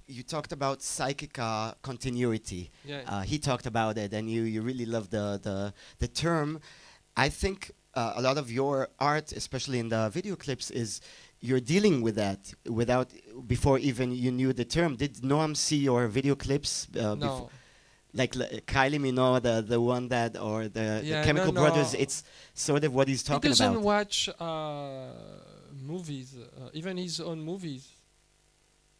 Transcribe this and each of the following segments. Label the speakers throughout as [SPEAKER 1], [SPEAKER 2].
[SPEAKER 1] you talked about psychic continuity.
[SPEAKER 2] Yeah.
[SPEAKER 1] He talked about it, and you really love the term. I think a lot of your art, especially in the video clips, is you're dealing with that without before even you knew the term. Did Noam see your video clips?
[SPEAKER 2] No.
[SPEAKER 1] Like Kylie Minogue, the one that, or the
[SPEAKER 2] Yeah,
[SPEAKER 1] Chemical
[SPEAKER 2] no,
[SPEAKER 1] Brothers,
[SPEAKER 2] no.
[SPEAKER 1] it's sort of what he's
[SPEAKER 2] He
[SPEAKER 1] talking
[SPEAKER 2] doesn't
[SPEAKER 1] about.
[SPEAKER 2] watch movies, even his own movies,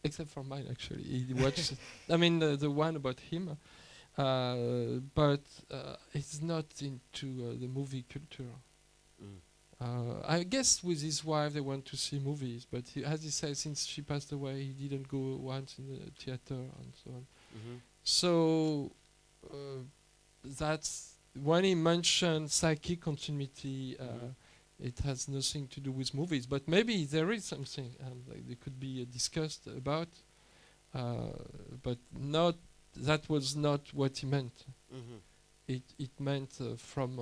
[SPEAKER 2] except for mine actually. He watches. I mean, the one about him, but he's not into the movie culture. I guess with his wife they went to see movies, but as he said, since she passed away, he didn't go once in the theater and so on. So that's when he mentioned psychic continuity. It has nothing to do with movies, but maybe there is something, and like, they could be discussed about, but not. That was not what he meant. It meant from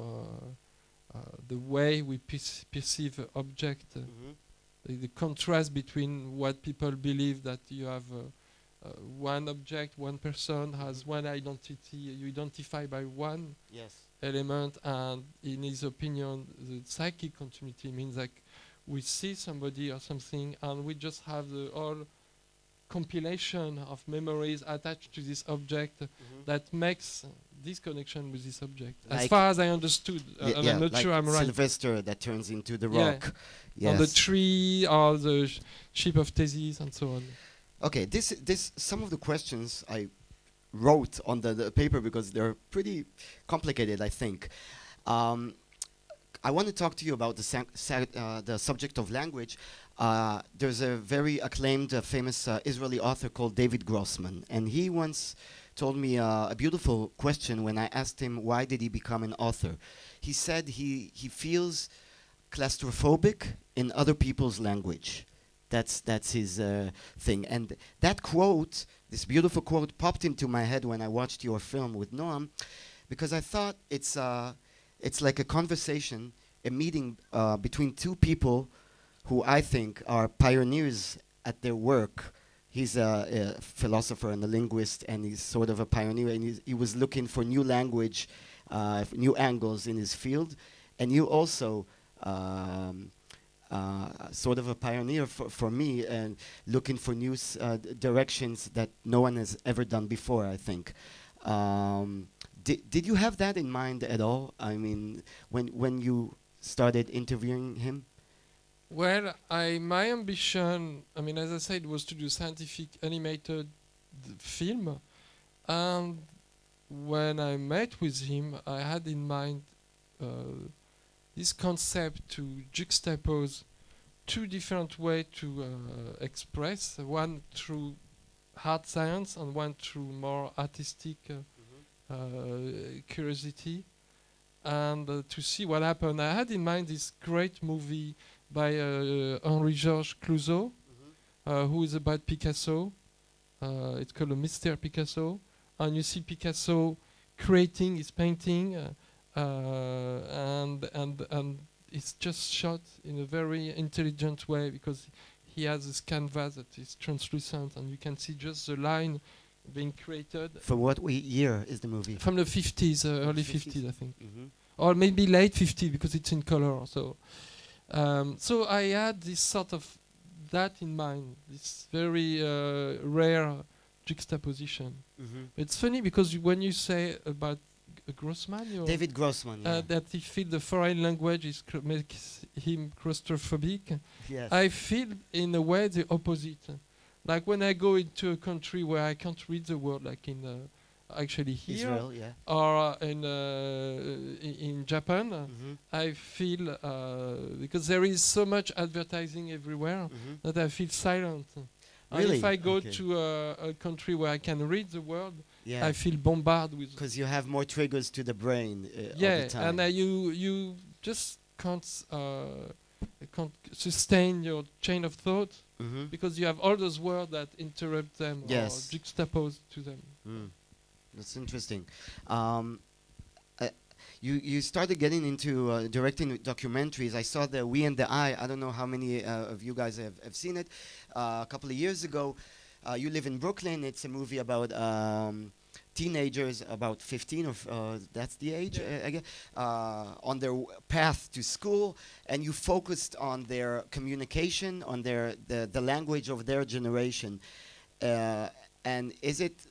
[SPEAKER 2] the way we perceive object, the contrast between what people believe that you have. One object, one person has one identity. You identify by one element, and in his opinion, the psychic continuity means like we see somebody or something, and we just have the whole compilation of memories attached to this object that makes this connection with this object. As far as I understood, and I'm not sure I'm right.
[SPEAKER 1] Sylvester that turns into the rock,
[SPEAKER 2] on the tree, or the ship of Theseus, and so on.
[SPEAKER 1] Okay, this some of the questions I wrote on the paper because they're pretty complicated, I think. I want to talk to you about the subject of language. There's a very acclaimed, famous Israeli author called David Grossman, and he once told me a beautiful question when I asked him why did he become an author. He said he feels claustrophobic in other people's language. That's his thing. And that quote, this beautiful quote, popped into my head when I watched your film with Noam, because I thought it's like a conversation, a meeting between two people who I think are pioneers at their work. He's a philosopher and a linguist, and he's sort of a pioneer, and he was looking for new language, new angles in his field. And you also sort of a pioneer for me, and looking for new directions that no one has ever done before, I think. Did you have that in mind at all? I mean, when you started interviewing him?
[SPEAKER 2] Well, my ambition, I mean, as I said, was to do scientific animated film. And when I met with him, I had in mind this concept to juxtapose two different ways to express, one through hard science and one through more artistic curiosity, and to see what happened. I had in mind this great movie by Henri-Georges Clouzot, who is about Picasso. It's called Mr. Picasso, and you see Picasso creating his painting, and it's just shot in a very intelligent way because he has this canvas that is translucent, and you can see just the line being created.
[SPEAKER 1] From what year is the movie?
[SPEAKER 2] From the 50s, early 50s, I think, or maybe late 50s because it's in color. So I had this sort of that in mind, this very rare juxtaposition. It's funny because when you say about Grossman,
[SPEAKER 1] David Grossman,
[SPEAKER 2] that he feels the foreign language makes him claustrophobic.
[SPEAKER 1] Yes.
[SPEAKER 2] I feel in a way the opposite. Like when I go into a country where I can't read the word, like in actually here,
[SPEAKER 1] Israel,
[SPEAKER 2] or in Japan, I feel because there is so much advertising everywhere that I feel silent.
[SPEAKER 1] Really?
[SPEAKER 2] And if I go to a country where I can read the word, I feel bombarded with.
[SPEAKER 1] Because you have more triggers to the brain all the time.
[SPEAKER 2] And you just can't sustain your chain of thought because you have all those words that interrupt them or juxtapose to them.
[SPEAKER 1] That's interesting. You started getting into directing documentaries. I saw the We and the I. I don't know how many of you guys have seen it. A couple of years ago, You live in Brooklyn. It's a movie about teenagers, about 15 or that's the age, I guess, on their path to school, and you focused on their communication, on the language of their generation. And is it?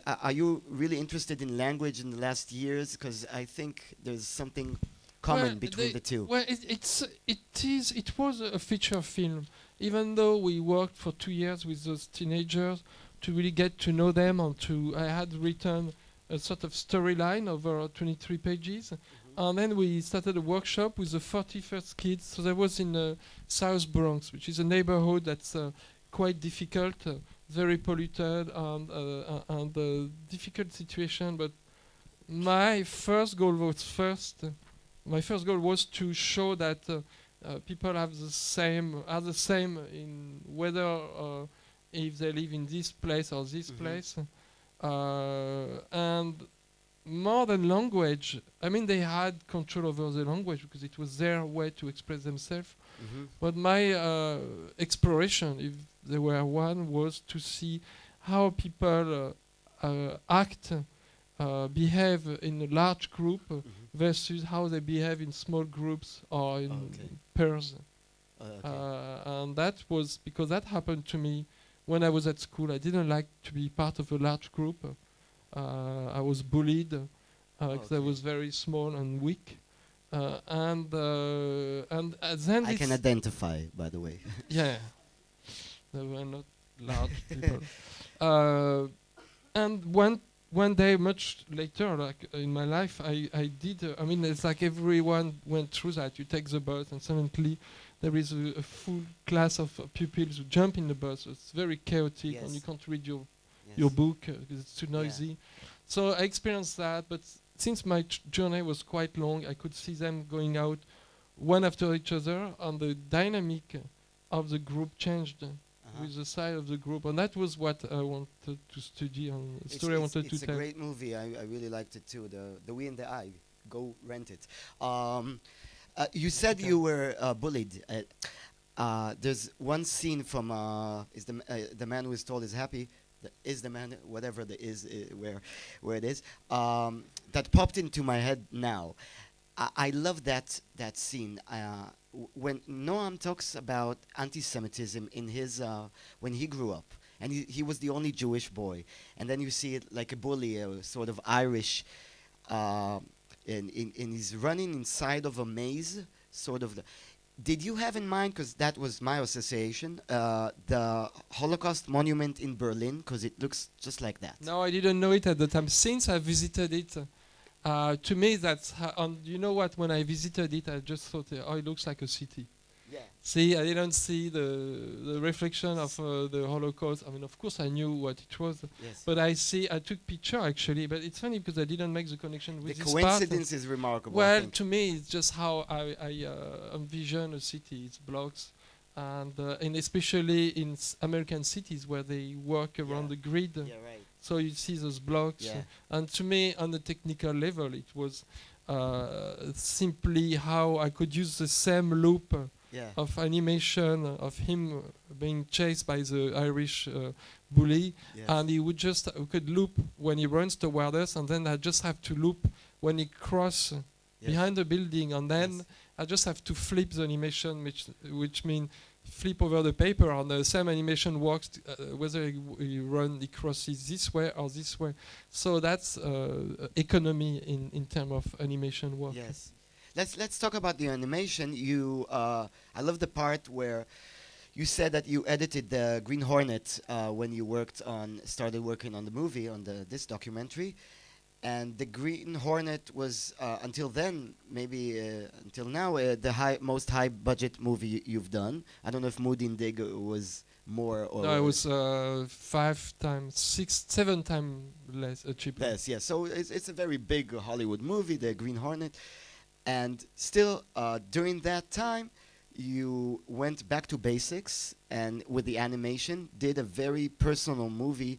[SPEAKER 1] Are you really interested in language in the last years? Because I think there's something common between the two.
[SPEAKER 2] Well, it was a feature film. Even though we worked for 2 years with those teenagers to really get to know them, I had written a sort of storyline over 23 pages, and then we started a workshop with the 41st kids. So that was in South Bronx, which is a neighborhood that's quite difficult, very polluted, and a difficult situation. But my first goal was to show that people are the same in whether if they live in this place or this place, and more than language. I mean, they had control over the language because it was their way to express themselves. But my exploration, if there were one, was to see how people act, behave in a large group versus how they behave in small groups or in pairs. And that was because that happened to me when I was at school. I didn't like to be part of a large group. I was bullied because I was very small and weak. And then
[SPEAKER 1] I can identify, by the way.
[SPEAKER 2] Yeah, they were not large people. And one day, much later, like in my life, I did. I mean, it's like everyone went through that. You take the bus, and suddenly there is a full class of pupils who jump in the bus. It's very chaotic, and you can't read your book because it's too noisy. So I experienced that, but since my journey was quite long, I could see them going out one after each other, and the dynamic of the group changed with the size of the group, and that was what I wanted to study and the story I wanted to tell.
[SPEAKER 1] It's a great movie. I really liked it too. The We in the Eye. Go rent it. You said you were bullied. There's one scene from is the man who is told is happy. Is the man, whatever the is, where it is, that popped into my head now. I love that scene. When Noam talks about anti-Semitism in his when he grew up, and he was the only Jewish boy, and then you see it like a bully, sort of Irish, and he's running inside of a maze, sort of. Did you have in mind, because that was my association, the Holocaust monument in Berlin, because it looks just like that?
[SPEAKER 2] No, I didn't know it at the time. Since I visited it, to me, that's you know what? When I visited it, I just thought, oh, it looks like a city.
[SPEAKER 1] Yeah.
[SPEAKER 2] See, I didn't see the reflection of the Holocaust. I mean, of course, I knew what it was, but I took picture actually. But it's funny because I didn't make the connection with
[SPEAKER 1] the
[SPEAKER 2] this
[SPEAKER 1] coincidence is remarkable.
[SPEAKER 2] Well, to me, it's just how I envision a city. It's blocks, and especially in American cities where they work around the grid.
[SPEAKER 1] Yeah, right.
[SPEAKER 2] So you see those blocks, and to me, on the technical level, it was simply how I could use the same loop of animation of him being chased by the Irish bully, and he could loop when he runs toward us, and then I just have to loop when he crosses behind the building, and then I just have to flip the animation, which means flip over the paper, and the same animation works whether he crosses this way or this way. So that's economy in terms of animation work.
[SPEAKER 1] Yes. Let's talk about the animation. I love the part where you said that you edited the Green Hornet when you started working on the movie, on this documentary, and the Green Hornet was until then, maybe until now, the most high budget movie you've done. I don't know if Moody and Dig was more or
[SPEAKER 2] no, it was 7 times less cheaper.
[SPEAKER 1] Less, yeah. So it's a very big Hollywood movie, the Green Hornet. And still, during that time, you went back to basics and with the animation did a very personal movie.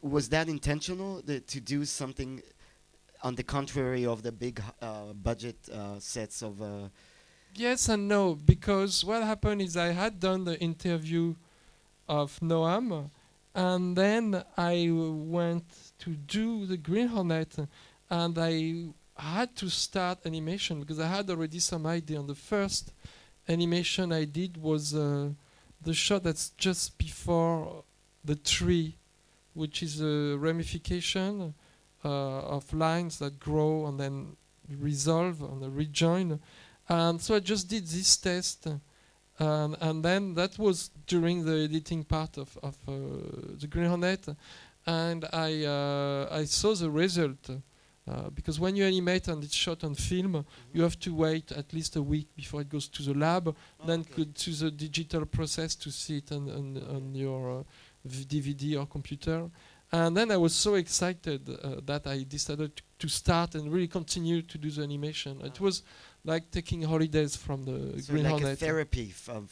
[SPEAKER 1] Was that intentional to do something on the contrary of the big budget sets of
[SPEAKER 2] Yes and no, because what happened is I had done the interview of Noam, and then I went to do the Green Hornet, and I had to start animation because I had already some idea. And the first animation I did was the shot that's just before the tree, which is a ramification of lines that grow and then resolve and rejoin. And so I just did this test, and then that was during the editing part of the Green Hornet, and I saw the result. Because when you animate and it's shot on film, you have to wait at least a week before it goes to the lab, then go to the digital process to see it on your DVD or computer. And then I was so excited that I decided to start and really continue to do the animation. It was like taking holidays from the
[SPEAKER 1] So
[SPEAKER 2] Green
[SPEAKER 1] like
[SPEAKER 2] Hornet.
[SPEAKER 1] a therapy from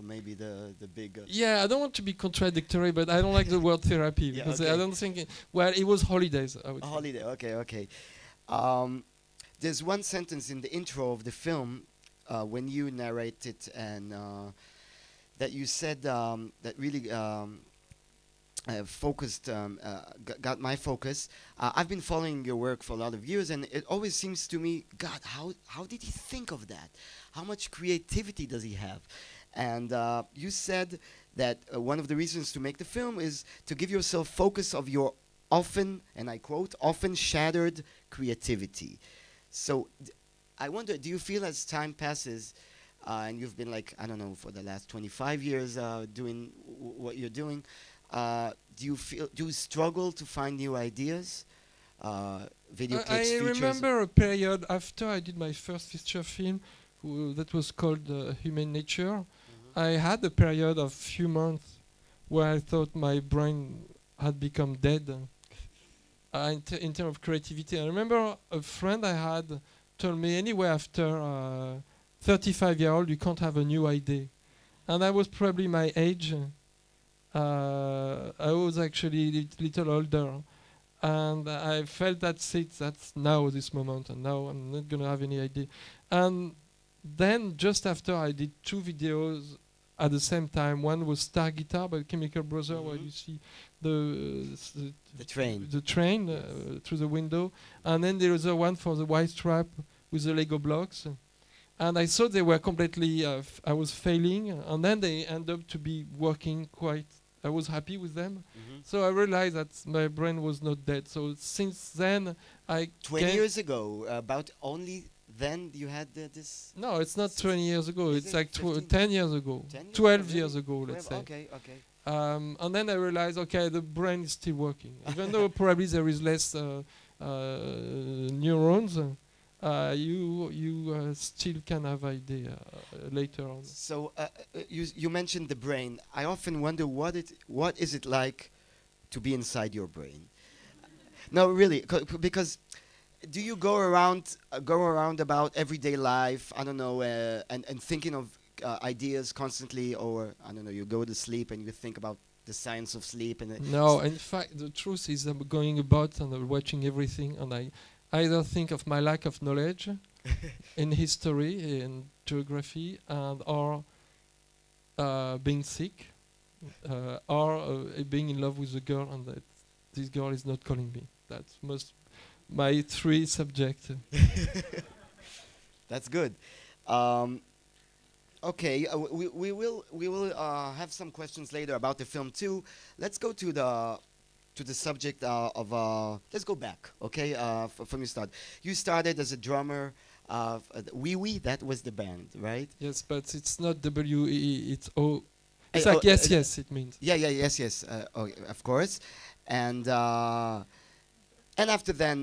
[SPEAKER 1] maybe the big.
[SPEAKER 2] Yeah, I don't want to be contradictory, but I don't like the word therapy
[SPEAKER 1] Yeah,
[SPEAKER 2] because
[SPEAKER 1] okay.
[SPEAKER 2] I don't think. Well, it was holidays. I would
[SPEAKER 1] A
[SPEAKER 2] say.
[SPEAKER 1] holiday. Okay, okay. There's one sentence in the intro of the film when you narrate it, and that you said that really focused, got my focus. I've been following your work for a lot of years, and it always seems to me, God, how did he think of that? How much creativity does he have? And you said that one of the reasons to make the film is to give yourself focus of your often, and I quote, often shattered creativity. So I wonder, do you feel as time passes, and you've been like, I don't know, for the last 25 years doing what you're doing, do you struggle to find new ideas, video clips,
[SPEAKER 2] I
[SPEAKER 1] features?
[SPEAKER 2] remember a period after I did my first feature film that was called Human Nature. I had a period of few months where I thought my brain had become dead in terms of creativity. I remember a friend I had told me anyway after 35-year-old you can't have a new idea. And I was probably my age. I was actually a little older. And I felt that's it, that's now this moment, and now I'm not going to have any idea. And then just after I did 2 videos at the same time. One was Star Guitar by Chemical Brothers, where you see
[SPEAKER 1] The train.
[SPEAKER 2] the train through the window, and then there was a one for the White Strap with the Lego blocks. And I thought they were completely, I was failing, and then they end up to be working quite, I was happy with them. So I realized that my brain was not dead. So since then,
[SPEAKER 1] 20 years ago, about only then you had this?
[SPEAKER 2] No, it's not 20 years ago.
[SPEAKER 1] Is
[SPEAKER 2] It's
[SPEAKER 1] it
[SPEAKER 2] like
[SPEAKER 1] 15?
[SPEAKER 2] 10 years ago.
[SPEAKER 1] 10 years?
[SPEAKER 2] 12
[SPEAKER 1] Really?
[SPEAKER 2] years ago, let's say.
[SPEAKER 1] Okay, okay.
[SPEAKER 2] And then I realized, okay, the brain is still working. Even though probably there is less neurons, you still can have idea later on.
[SPEAKER 1] So you mentioned the brain. I often wonder what is it like to be inside your brain? No, really, because do you go around about everyday life? I don't know, and thinking of ideas constantly, or I don't know, you go to sleep and you think about the science of sleep and
[SPEAKER 2] No, in fact, the truth is I'm going about and I'm watching everything, and I either think of my lack of knowledge in history and geography, and or being sick, or being in love with a girl, and that this girl is not calling me. That's my 3 subjects.
[SPEAKER 1] That's good. Okay, we will have some questions later about the film too. Let's go to the subject of. Let's go back, okay? From your start, you started as a drummer. Wee Wee, that was the band, right?
[SPEAKER 2] Yes, but it's not W-E-E, it's O. It's
[SPEAKER 1] Oh,
[SPEAKER 2] like yes, yes, it means.
[SPEAKER 1] Yeah, yes. Oh, of course, and after then,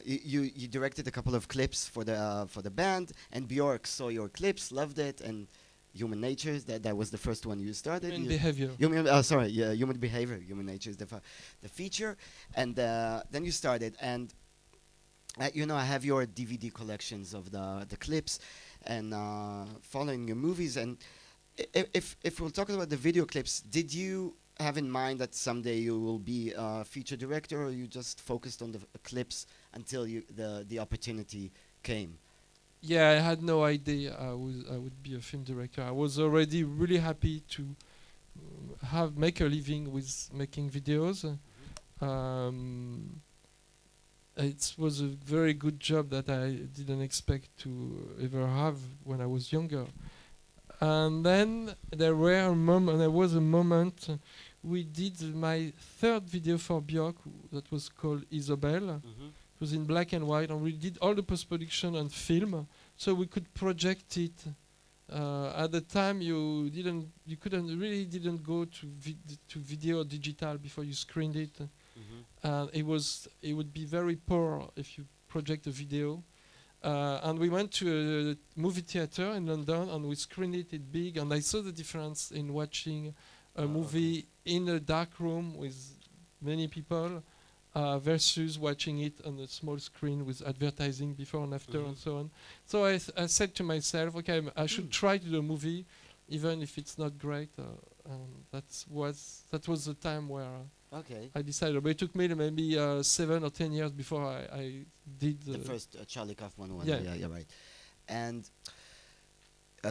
[SPEAKER 1] you directed a couple of clips for the band, and Bjork saw your clips, loved it, and Human Nature. That was the first one you started.
[SPEAKER 2] Human Behavior.
[SPEAKER 1] Human Behavior. Human Nature is the feature, and then you started, and I have your DVD collections of the clips, and following your movies, and if we'll talk about the video clips, did you have in mind that someday you will be a feature director, or you just focused on the clips until the opportunity came?
[SPEAKER 2] Yeah, I had no idea I would be a film director. I was already really happy to make a living with making videos. It was a very good job that I didn't expect to ever have when I was younger. And then there was a moment we did my third video for Björk that was called Isobel. It was in black and white, and we did all the post-production on film, so we could project it. At the time, you didn't go to video or digital before you screened it. It would be very poor if you project a video. And we went to a movie theater in London, and we screened it big, and I saw the difference in watching a movie in a dark room with many people versus watching it on a small screen with advertising before and after and so on. So I said to myself, okay, I should try to do a movie, even if it's not great. That was the time where I decided. But it took me maybe 7 or 10 years before I did
[SPEAKER 1] the first Charlie Kaufman one.
[SPEAKER 2] Yeah,
[SPEAKER 1] you're right. And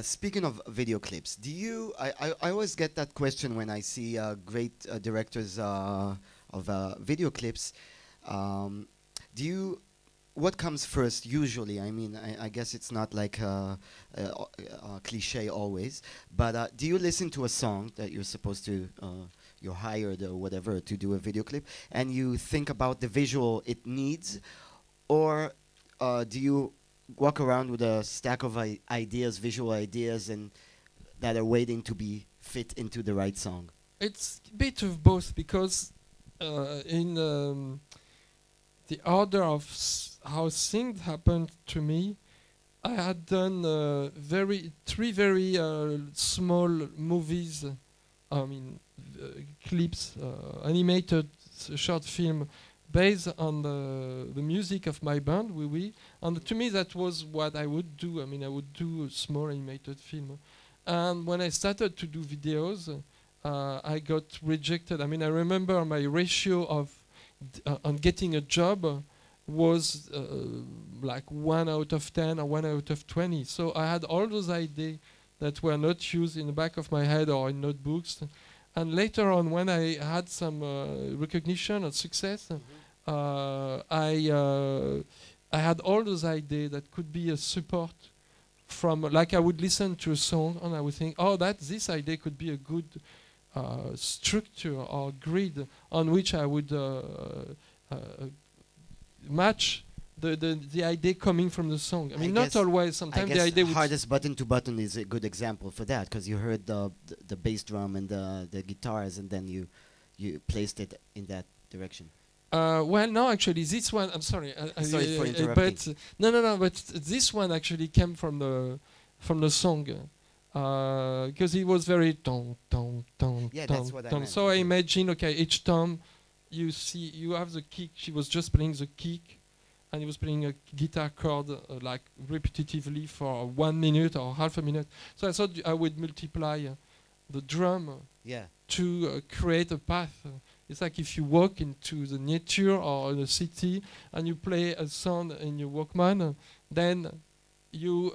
[SPEAKER 1] speaking of video clips, do you? I always get that question when I see great directors of video clips. What comes first usually? I mean, I guess it's not like a cliche always, but do you listen to a song that you're supposed to, you're hired or whatever to do a video clip, and you think about the visual it needs, or do you walk around with a stack of ideas, visual ideas, and that are waiting to be fit into the right song?
[SPEAKER 2] It's a bit of both, because in the order of how things happened to me, I had done three very small movies, clips, animated short film based on the music of my band, and to me that was what I would do. I mean, I would do a small animated film. And when I started to do videos, I got rejected. I mean, I remember my ratio of on getting a job was like 1 out of 10 or 1 out of 20. So I had all those ideas that were not used in the back of my head or in notebooks. And later on, when I had some recognition or success, I had all those ideas that could be a support from, like I would listen to a song and I would think, oh, this idea could be a good structure or grid on which I would match the idea coming from the song. I mean, not always. Sometimes the idea.
[SPEAKER 1] Hardest Button to Button is a good example for that, because you heard the bass drum and the guitars, and then you placed it in that direction.
[SPEAKER 2] Well, no, actually, this one. I'm sorry.
[SPEAKER 1] Sorry for interrupting.
[SPEAKER 2] But no. But this one actually came from the song. Because it was very tom.
[SPEAKER 1] Yeah, that's what I meant.
[SPEAKER 2] So I imagine, okay, each tom, you have the kick. She was just playing the kick, and he was playing a guitar chord like repetitively for 1 minute or half a minute. So I thought I would multiply the drum to create a path. It's like if you walk into the nature or in a city and you play a song in your Walkman, then you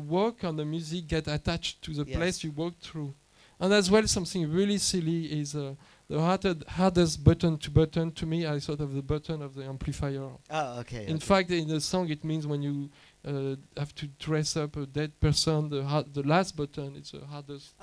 [SPEAKER 2] walk and the music get attached to the place you walk through. And as well, something really silly is the hardest button to me, I thought of the button of the amplifier.
[SPEAKER 1] Oh, okay.
[SPEAKER 2] In fact, in the song, it means when you have to dress up a dead person, the last button is the hardest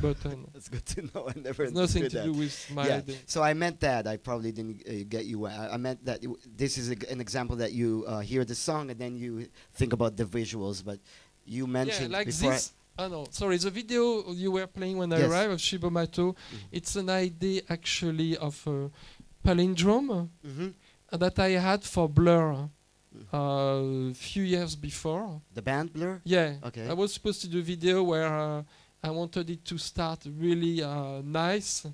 [SPEAKER 2] button.
[SPEAKER 1] That's good to know. I never understood
[SPEAKER 2] nothing
[SPEAKER 1] that.
[SPEAKER 2] to do with my idea.
[SPEAKER 1] So I meant that. I probably didn't get you. I meant that this is an example that you hear the song and then you think about the visuals. But you mentioned
[SPEAKER 2] like
[SPEAKER 1] before.
[SPEAKER 2] this. Oh no, sorry. The video you were playing when I arrived of Shibomato, it's an idea actually of a palindrome that I had for Blur a few years before.
[SPEAKER 1] The band Blur?
[SPEAKER 2] Yeah.
[SPEAKER 1] Okay.
[SPEAKER 2] I was supposed to do a video where I wanted it to start really nice,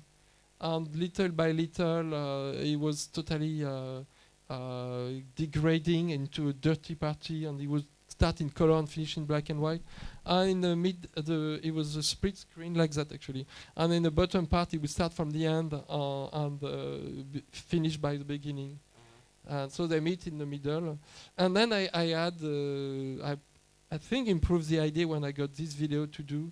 [SPEAKER 2] and little by little it was totally degrading into a dirty party, and it would start in color and finish in black and white. And in the mid, it was a split screen like that actually. And in the bottom part, it would start from the end and finish by the beginning. So they meet in the middle. And then I I think improved the idea when I got this video to do,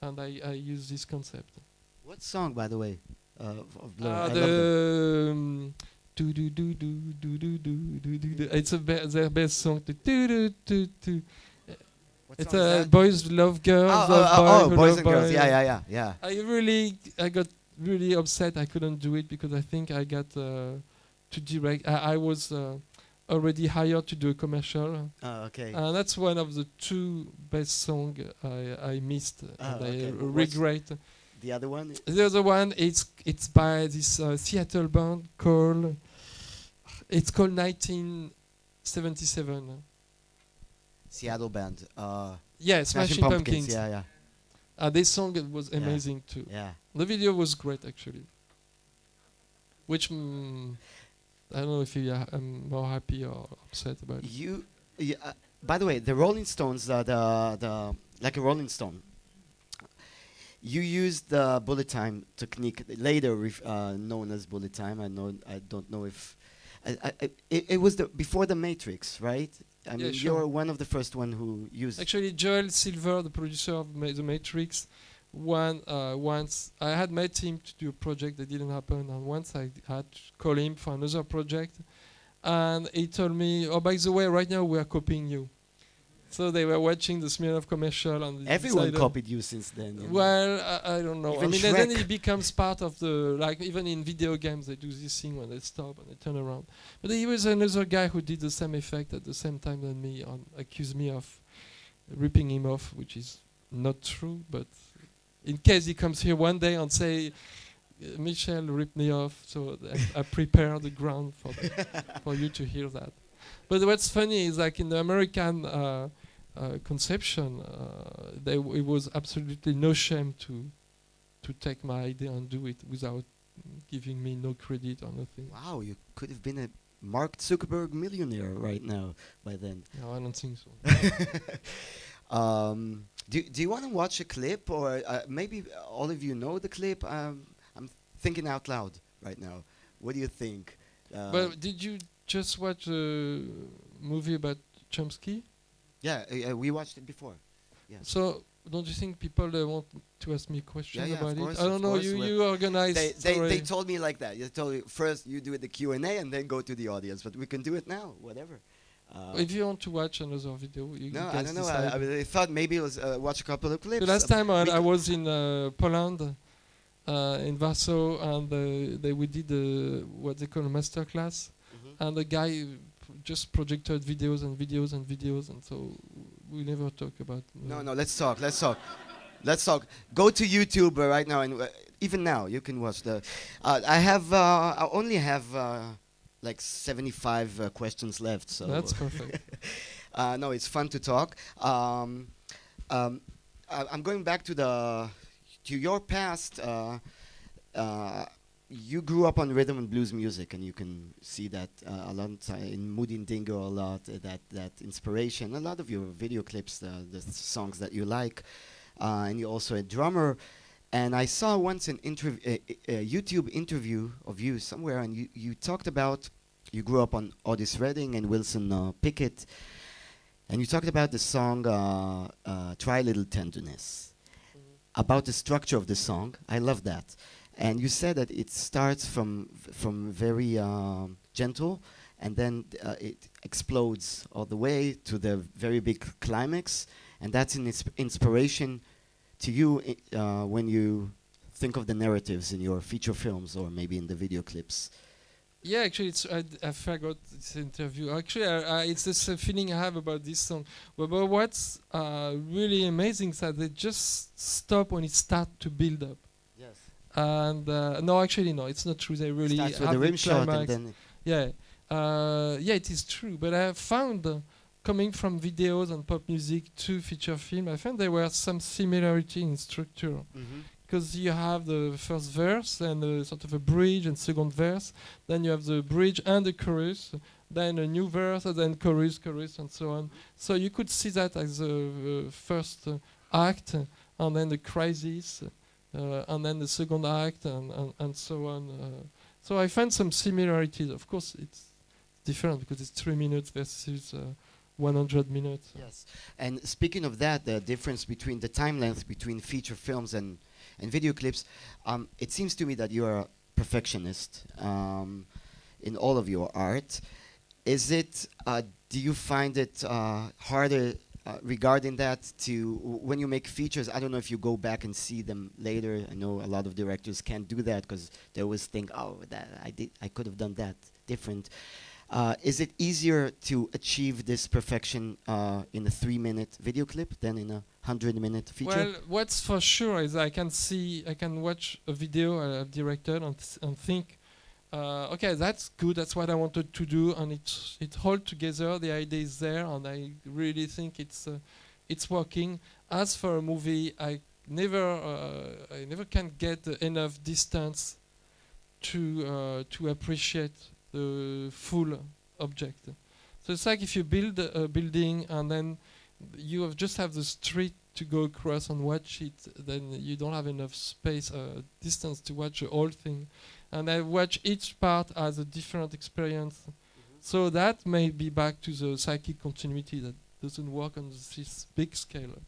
[SPEAKER 2] and I use this concept.
[SPEAKER 1] What song, by the way? Of Blur? I love them.
[SPEAKER 2] The do do do do do do do do do. It's their best song. Do do do do.
[SPEAKER 1] What
[SPEAKER 2] It's
[SPEAKER 1] song is that?
[SPEAKER 2] boys love girls. love
[SPEAKER 1] Boys
[SPEAKER 2] love
[SPEAKER 1] and girls.
[SPEAKER 2] boy.
[SPEAKER 1] Yeah.
[SPEAKER 2] I got really upset. I couldn't do it because I think I got to direct. I was already hired to do a commercial.
[SPEAKER 1] Oh, okay.
[SPEAKER 2] That's one of the two best songs I missed, and
[SPEAKER 1] okay.
[SPEAKER 2] I
[SPEAKER 1] What's
[SPEAKER 2] regret.
[SPEAKER 1] the other one?
[SPEAKER 2] The other one, it's by this Seattle band called. It's called 1977.
[SPEAKER 1] Seattle band.
[SPEAKER 2] Yeah, Smashing Pumpkins.
[SPEAKER 1] Yeah.
[SPEAKER 2] This song was amazing too.
[SPEAKER 1] Yeah.
[SPEAKER 2] The video was great actually. Which I don't know if I'm more happy or upset about it.
[SPEAKER 1] By the way, the Rolling Stones, the like a Rolling Stone. You used the bullet time technique, later known as bullet time. I don't know if it was before the Matrix, right? I mean,
[SPEAKER 2] sure.
[SPEAKER 1] you're one of the first one who used.
[SPEAKER 2] Actually, Joel Silver, the producer of the Matrix, once I had met him to do a project that didn't happen, and once I had to call him for another project, and he told me, "Oh, by the way, right now we are copying you." So they were watching the Smirnoff commercial, and
[SPEAKER 1] Everyone copied you since then. You know?
[SPEAKER 2] Well, I don't know.
[SPEAKER 1] Even
[SPEAKER 2] I mean, and then
[SPEAKER 1] Shrek.
[SPEAKER 2] it becomes part of the, like, even in video games they do this thing when they stop and they turn around. But there was another guy who did the same effect at the same time than me, and accused me of ripping him off, which is not true. But in case he comes here one day and say, Michel ripped me off, so I prepare the ground for you to hear that. But what's funny is, like, in the American conception, it was absolutely no shame to take my idea and do it without giving me no credit or nothing.
[SPEAKER 1] Wow, you could have been a Mark Zuckerberg millionaire right now by then.
[SPEAKER 2] No, I don't think so.
[SPEAKER 1] Do you want to watch a clip, or maybe all of you know the clip? I'm thinking out loud right now. What do you think?
[SPEAKER 2] But did you just watch a movie about Chomsky?
[SPEAKER 1] Yeah, we watched it before. Yeah.
[SPEAKER 2] So don't you think people want to ask me questions
[SPEAKER 1] Yeah,
[SPEAKER 2] about
[SPEAKER 1] of
[SPEAKER 2] it?
[SPEAKER 1] course,
[SPEAKER 2] I don't
[SPEAKER 1] of
[SPEAKER 2] know.
[SPEAKER 1] course.
[SPEAKER 2] You organized.
[SPEAKER 1] They told me like that. They told me first you do the Q&A and then go to the audience. But we can do it now, whatever.
[SPEAKER 2] If you want to watch another video, you
[SPEAKER 1] No,
[SPEAKER 2] can
[SPEAKER 1] I don't know.
[SPEAKER 2] decide.
[SPEAKER 1] I thought maybe it was watch a couple of clips.
[SPEAKER 2] The last time I was in Poland, in Warsaw, and we did what they call a master class, and the guy just projected videos and videos and videos, and so we never talk about.
[SPEAKER 1] No, let's talk. Let's talk. Go to YouTube right now, and even now you can watch the. I only have like 75 questions left, so
[SPEAKER 2] That's perfect.
[SPEAKER 1] no, it's fun to talk. I'm going back to your past. You grew up on rhythm and blues music, and you can see that a lot in Moody and Dingo. A lot that inspiration. A lot of your video clips, the songs that you like, and you're also a drummer. And I saw once an YouTube interview of you somewhere, and you talked about you grew up on Otis Redding and Wilson Pickett, and you talked about the song "Try Little Tenderness," about the structure of the song. I love that. And you said that it starts from very gentle, and then it explodes all the way to the very big climax, and that's an inspiration to you when you think of the narratives in your feature films or maybe in the video clips.
[SPEAKER 2] Yeah, actually, I forgot this interview. Actually, it's this feeling I have about this song. But what's really amazing is that they just stop when it starts to build up.
[SPEAKER 1] Yes.
[SPEAKER 2] And no, actually, no, it's not true. They really
[SPEAKER 1] Starts with
[SPEAKER 2] have
[SPEAKER 1] the rim shot and
[SPEAKER 2] climax.
[SPEAKER 1] then.
[SPEAKER 2] Yeah, it is true. But I have found, coming from videos and pop music to feature film, I found there were some similarity in structure. Because you have the first verse and sort of a bridge and second verse, then you have the bridge and the chorus, then a new verse, and then chorus, and so on. So you could see that as the first act, and then the crisis, and then the second act, and so on. So I find some similarities. Of course, it's different because it's 3 minutes versus 100 minutes.
[SPEAKER 1] Yes, and speaking of that, the difference between the time length between feature films and video clips, it seems to me that you are a perfectionist in all of your art. Is it? Do you find it harder regarding that when you make features? I don't know if you go back and see them later. I know a lot of directors can't do that because they always think, "Oh, that I could have done that different." Is it easier to achieve this perfection in a 3-minute video clip than in a 100-minute feature?
[SPEAKER 2] Well, what's for sure is I can watch a video I've directed and think, okay, that's good, that's what I wanted to do, and it holds together, the idea is there, and I really think it's working. As for a movie, I never can get enough distance to appreciate the full object. So it's like if you build a building and then you just have the street to go across and watch it, then you don't have enough space, distance to watch the whole thing. And I watch each part as a different experience. So that may be back to the psychic continuity that doesn't work on this big scale.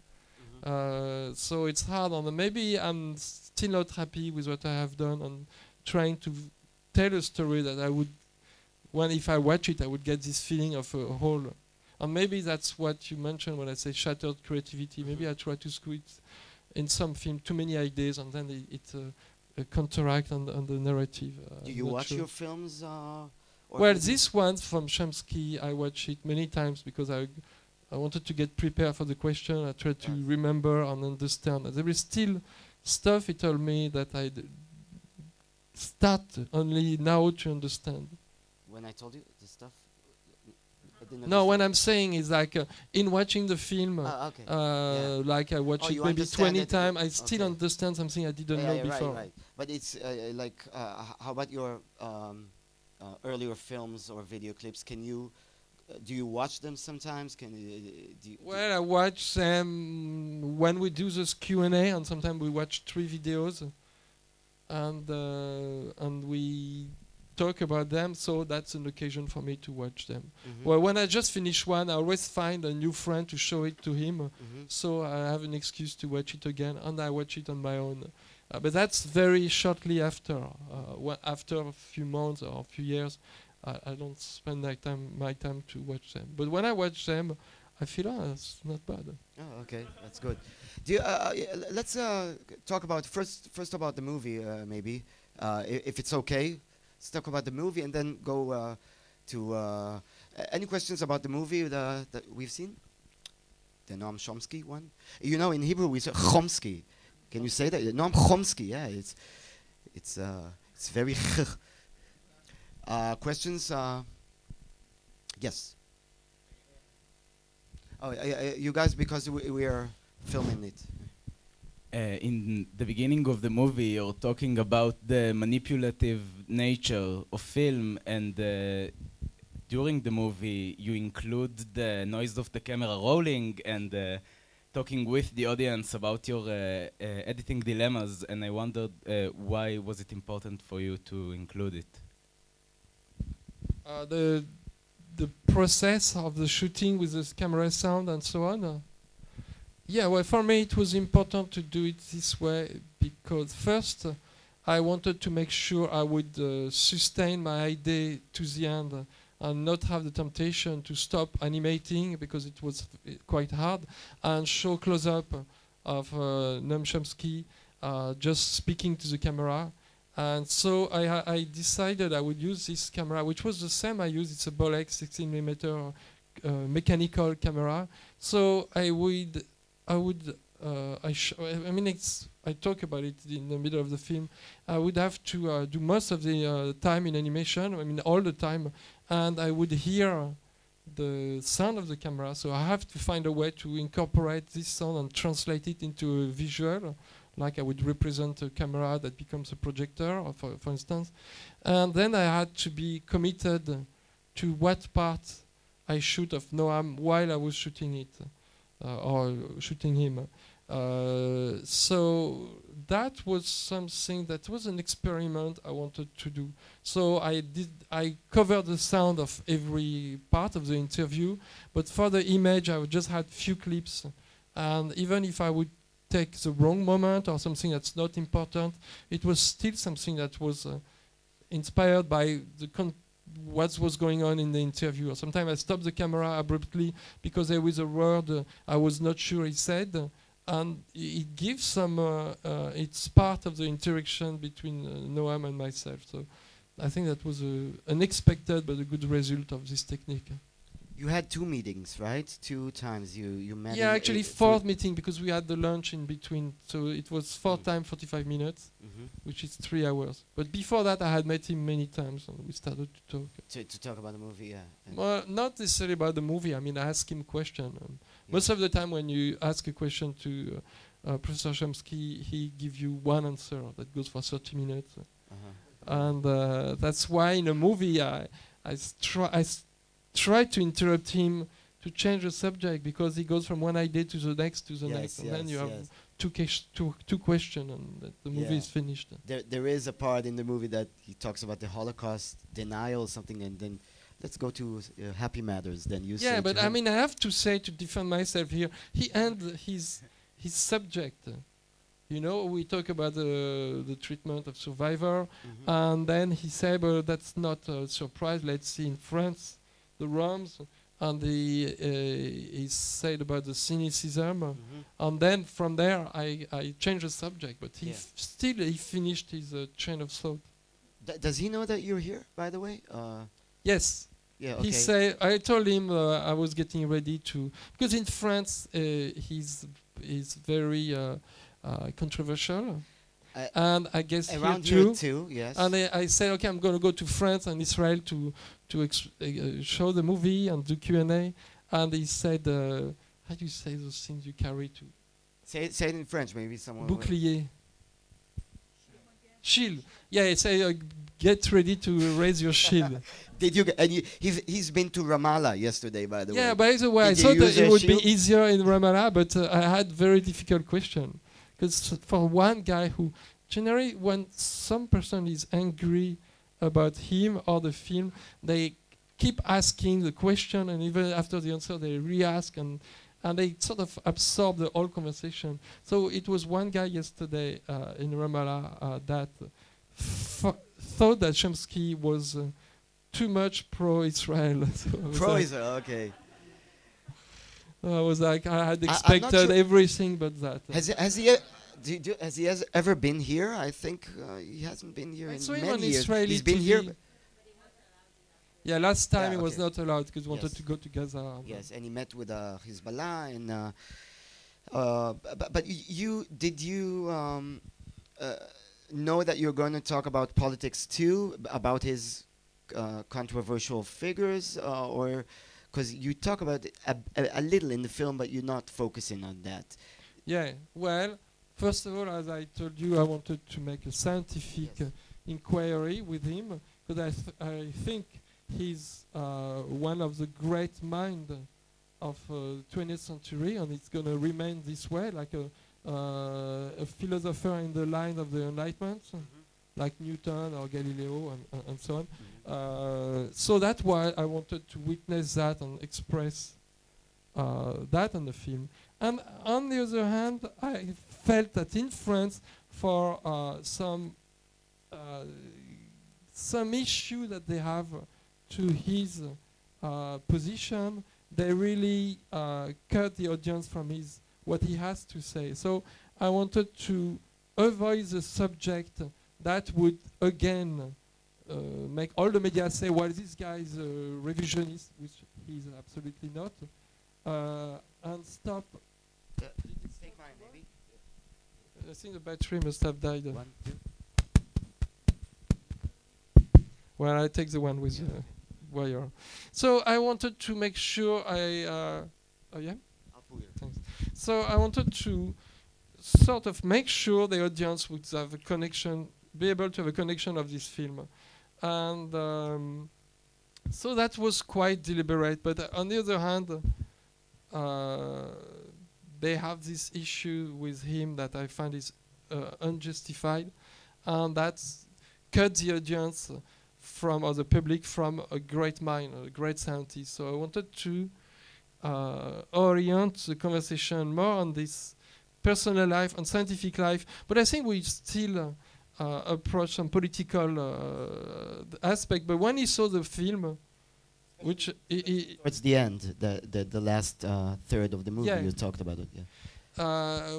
[SPEAKER 2] So it's hard, and maybe I'm still not happy with what I have done and trying to tell a story that I would, if I watch it, I would get this feeling of a whole. And maybe that's what you mentioned when I say shattered creativity. Maybe I try to squeeze in some film too many ideas, and then it counteract on the narrative.
[SPEAKER 1] Do you watch your films?
[SPEAKER 2] Well, this one from Chomsky, I watch it many times because I wanted to get prepared for the question. I tried to remember and understand. There is still stuff he told me that I start only now to understand.
[SPEAKER 1] When I told you the stuff?
[SPEAKER 2] No, what I'm saying is like in watching the film, like I watch it maybe 20 times, I still understand something I didn't know before.
[SPEAKER 1] Right. But it's like, how about your earlier films or video clips? Can you, do you watch them sometimes? Well,
[SPEAKER 2] I watch them when we do this Q&A, and sometimes we watch 3 videos, and we talk about them, so that's an occasion for me to watch them. Well, when I just finish one, I always find a new friend to show it to him, so I have an excuse to watch it again, and I watch it on my own. But that's very shortly after. After a few months or a few years, I don't spend my time to watch them. But when I watch them, I feel, it's not bad.
[SPEAKER 1] Oh, okay, that's good. Do you, let's talk about first about the movie, maybe, if it's okay. Let's talk about the movie and then go to any questions about the movie that we've seen? The Noam Chomsky one. You know, in Hebrew we say Chomsky. Can you say that? Noam Chomsky. Yeah, it's very. Questions? Yes. Oh, you guys, because we are filming it.
[SPEAKER 3] In the beginning of the movie, you're talking about the manipulative nature of film, and during the movie, you include the noise of the camera rolling and talking with the audience about your editing dilemmas, and I wondered why was it important for you to include it?
[SPEAKER 2] The process of the shooting with the camera sound and so on. Yeah, well, for me it was important to do it this way because first I wanted to make sure I would sustain my idea to the end and not have the temptation to stop animating because it was quite hard, and show close-up of Noam Chomsky just speaking to the camera. And so I decided I would use this camera, which was the same I used. It's a Bolex 16mm mechanical camera. So I talk about it in the middle of the film. I would have to do most of the time in animation, I mean all the time, and I would hear the sound of the camera. So I have to find a way to incorporate this sound and translate it into a visual, like I would represent a camera that becomes a projector, or for instance. And then I had to be committed to what part I shoot of Noam while I was shooting it. Or shooting him. So that was something that was an experiment I wanted to do. So I covered the sound of every part of the interview, but for the image I just had few clips, and even if I would take the wrong moment or something that's not important, it was still something that was inspired by what was going on in the interview. Or sometimes I stopped the camera abruptly because there was a word I was not sure he said, and it gives some, it's part of the interaction between Noam and myself. So I think that was an unexpected but a good result of this technique.
[SPEAKER 1] You had 2 meetings, right? 2 times you met.
[SPEAKER 2] Yeah, actually 4th meeting because we had the lunch in between. So it was 4 times 45 minutes, which is 3 hours. But before that, I had met him many times, and we started to talk.
[SPEAKER 1] To talk about the movie, yeah.
[SPEAKER 2] Well, not necessarily about the movie. I mean, I asked him a question. Most of the time, when you ask a question to Professor Chomsky, he gives you one answer that goes for 30 minutes. And that's why in a movie, I try to interrupt him to change the subject because he goes from one idea to the next to the next, and then you have two questions, and the movie is finished.
[SPEAKER 1] There is a part in the movie that he talks about the Holocaust denial, something, and then let's go to happy matters. Then you say
[SPEAKER 2] but I mean, I have to say, to defend myself here, he ends his subject. You know, we talk about the treatment of survivor, and then he said, "Well, that's not a surprise. Let's see in France." The Roms, and he said about the cynicism, and then from there I changed the subject, but he finished his chain of thought.
[SPEAKER 1] Does he know that you're here, by the way?
[SPEAKER 2] Yes.
[SPEAKER 1] Yeah. Okay.
[SPEAKER 2] He said, I told him I was getting ready to, because in France he's very controversial. And I guess
[SPEAKER 1] around
[SPEAKER 2] here
[SPEAKER 1] too, yes.
[SPEAKER 2] And I said, okay, I'm going to go to France and Israel to show the movie and do Q&A. And he said, how do you say those things you carry to?
[SPEAKER 1] Say it in French, maybe someone.
[SPEAKER 2] Bouclier. Shield. Yeah, he said, get ready to raise your shield.
[SPEAKER 1] Did you? He's been to Ramallah yesterday, by the way.
[SPEAKER 2] Yeah, by the way, I thought that it would be easier in Ramallah, but I had very difficult question. Because for one guy who, generally when some person is angry about him or the film, they keep asking the question, and even after the answer they re-ask, and they sort of absorb the whole conversation. So it was one guy yesterday in Ramallah that thought that Chomsky was too much pro-Israel.
[SPEAKER 1] Pro-Israel, okay.
[SPEAKER 2] I was like, I had expected everything but that.
[SPEAKER 1] Has he ever been here? I think he hasn't been here in many years. He's been here.
[SPEAKER 2] Yeah, last time he was not allowed because he wanted to go to Gaza.
[SPEAKER 1] Yes, and he met with Hezbollah. And but did you know that you're going to talk about politics too, about his controversial figures, or because you talk about it a little in the film, but you're not focusing on that.
[SPEAKER 2] Yeah, well, first of all, as I told you, I wanted to make a scientific inquiry with him, because I think he's one of the great minds of 20th century, and it's going to remain this way, like a philosopher in the line of the Enlightenment, like Newton or Galileo and so on. So that's why I wanted to witness that and express that on the film. And on the other hand, I felt that in France, for some issue that they have to his position, they really cut the audience from what he has to say. So I wanted to avoid the subject that would again make all the media say, well, this guy is a revisionist, which he's absolutely not, and stop.
[SPEAKER 1] Take mine, maybe.
[SPEAKER 2] I think the battery must have died.
[SPEAKER 1] 1, 2.
[SPEAKER 2] Well, I take the one with wire. So I wanted to make sure oh yeah?
[SPEAKER 1] I'll pull it.
[SPEAKER 2] Thanks. So I wanted to sort of make sure the audience would have a connection, be able to have a connection of this film. And so that was quite deliberate. But on the other hand, they have this issue with him that I find is unjustified, and that's cut the audience from, or the public from a great mind, a great scientist. So I wanted to orient the conversation more on this personal life and scientific life, but I think we still approach some political aspect. But when he saw the film, which
[SPEAKER 1] towards the end, the last third of the movie,
[SPEAKER 2] Yeah.
[SPEAKER 1] you talked about it. Yeah.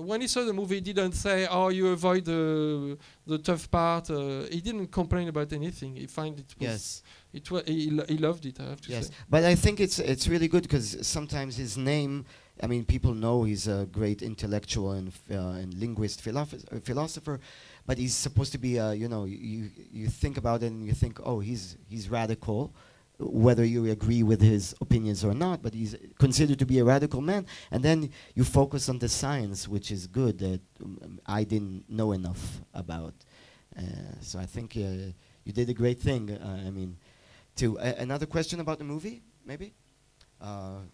[SPEAKER 2] when he saw the movie, he didn't say, "Oh, you avoid the tough part." He didn't complain about anything. He found it was
[SPEAKER 1] Yes.
[SPEAKER 2] he loved it. I have to
[SPEAKER 1] Yes,
[SPEAKER 2] say.
[SPEAKER 1] but I think it's really good because sometimes his name, I mean, people know he's a great intellectual and linguist, philosopher, but he's supposed to be, you know, you think about it and you think, oh, he's radical, whether you agree with his opinions or not, but he's considered to be a radical man, and then you focus on the science, which is good, that I didn't know enough about. So I think you did a great thing. I mean, another question about the movie, maybe?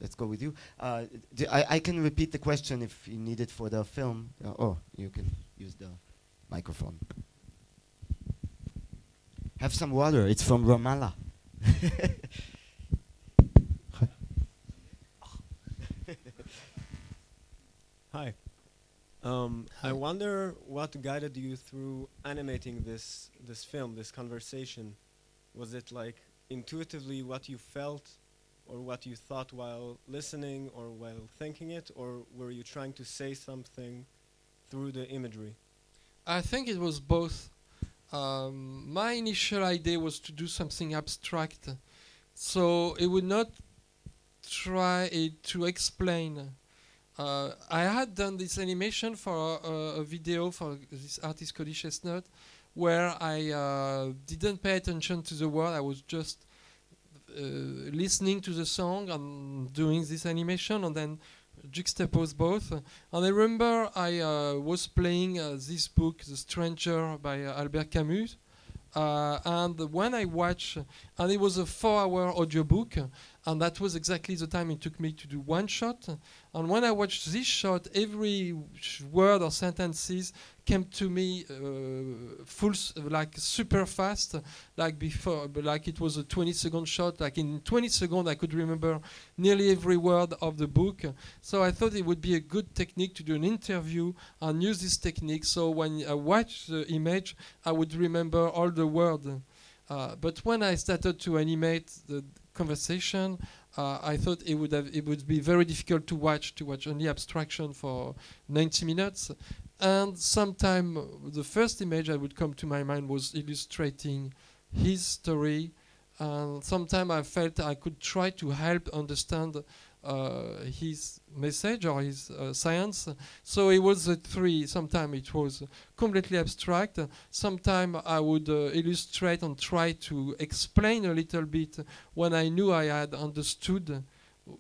[SPEAKER 1] Let's go with you. I can repeat the question if you need it for the film. You can use the microphone. Have some water. It's from Ramallah.
[SPEAKER 4] Hi. I wonder what guided you through animating this film, this conversation. Was it like intuitively what you felt or what you thought while listening or while thinking it, or were you trying to say something through the imagery?
[SPEAKER 2] I think it was both. My initial idea was to do something abstract, so it would not try to explain. I had done this animation for a video for this artist called Chestnut, where I didn't pay attention to the word. I was just listening to the song and doing this animation, and then juxtapose both. And I remember I was playing this book, The Stranger by Albert Camus, and when I watched, and it was a 4-hour audiobook, and that was exactly the time it took me to do one shot. And when I watched this shot, every word or sentences came to me like super fast, like before, but like it was a 20-second shot. Like in 20 seconds, I could remember nearly every word of the book. So I thought it would be a good technique to do an interview and use this technique. So when I watch the image, I would remember all the words. But when I started to animate the conversation, I thought it would be very difficult to watch only abstraction for 90 minutes. And sometime the first image that would come to my mind was illustrating his story. And sometime I felt I could try to help understand his message or his science. So it was three. Sometimes it was completely abstract. Sometimes I would illustrate and try to explain a little bit when I knew I had understood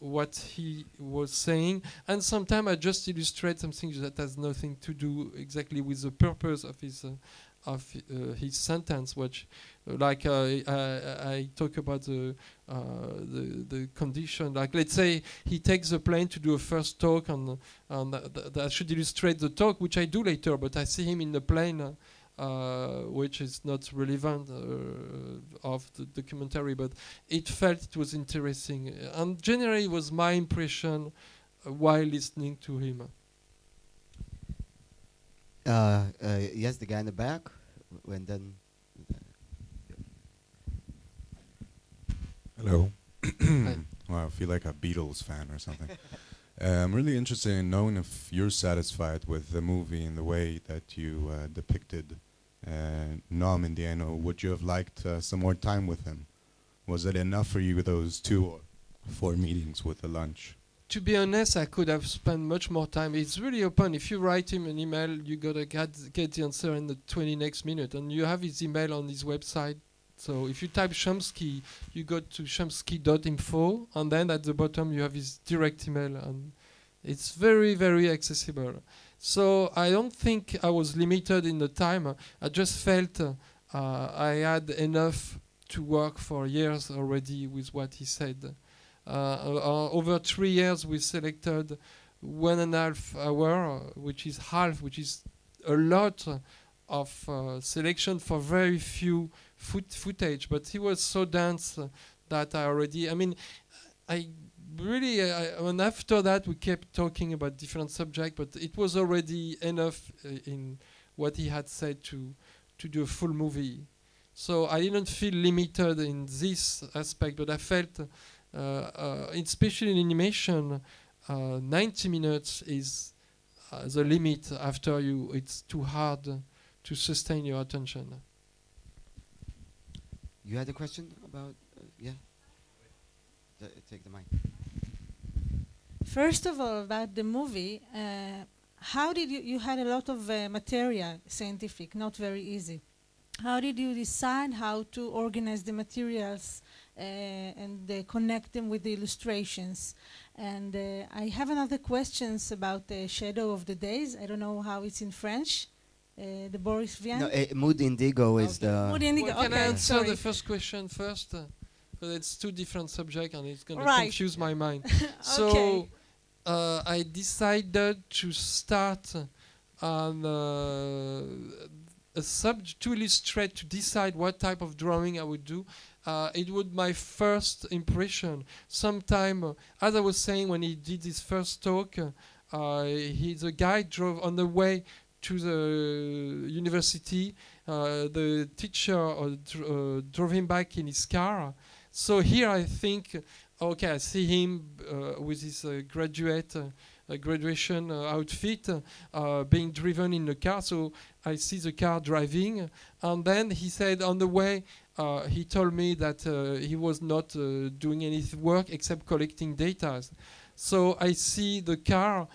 [SPEAKER 2] what he was saying. And sometimes I just illustrate something that has nothing to do exactly with the purpose of his sentence, which, like I talk about the condition. Like, let's say he takes the plane to do a first talk, and that should illustrate the talk, which I do later. But I see him in the plane, which is not relevant of the documentary. But it felt it was interesting, and generally it was my impression while listening to him.
[SPEAKER 1] Yes, the guy in the back. And then.
[SPEAKER 5] Hello. Wow, I feel like a Beatles fan or something. I'm really interested in knowing if you're satisfied with the movie and the way that you depicted Noam in the end, or would you have liked some more time with him? Was it enough for you with those 2 or 4 meetings with the lunch?
[SPEAKER 2] To be honest, I could have spent much more time. It's really open. If you write him an email, you gotta get the answer in the 20 next minute, and you have his email on his website. So if you type Chomsky, you go to chomsky.info, and then at the bottom you have his direct email, and it's very, very accessible. So I don't think I was limited in the time. I just felt I had enough to work for years already with what he said. Over 3 years, we selected 1.5 hour, which is half, which is a lot of selection for very few footage. But he was so dense that I mean, I really, and after that we kept talking about different subjects, but it was already enough in what he had said to do a full movie. So I didn't feel limited in this aspect, but I felt, especially in animation, 90 minutes is the limit. After it's too hard to sustain your attention.
[SPEAKER 1] You had a question about, yeah? Take the mic.
[SPEAKER 6] First of all, about the movie, how did you had a lot of material, scientific, not very easy. How did you decide how to organize the materials and connect them with the illustrations? And I have another questions about the Shadow of the Days. I don't know how it's in French. The Boris Vian.
[SPEAKER 1] No, Mood Indigo is the...
[SPEAKER 6] Mood Indigo,
[SPEAKER 2] Well, can I
[SPEAKER 6] okay,
[SPEAKER 2] answer
[SPEAKER 6] sorry.
[SPEAKER 2] the first question first? But it's two different subjects and it's going to
[SPEAKER 6] Right.
[SPEAKER 2] confuse my mind.
[SPEAKER 6] Okay.
[SPEAKER 2] So I decided to start on to illustrate, to decide what type of drawing I would do. It would my first impression. Sometime, as I was saying, when he did his first talk, the guy drove on the way to the university. The teacher drove him back in his car. So here I think, okay, I see him with his graduation outfit being driven in the car. So I see the car driving. And then he said on the way, he told me that he was not doing any work except collecting data. So I see the car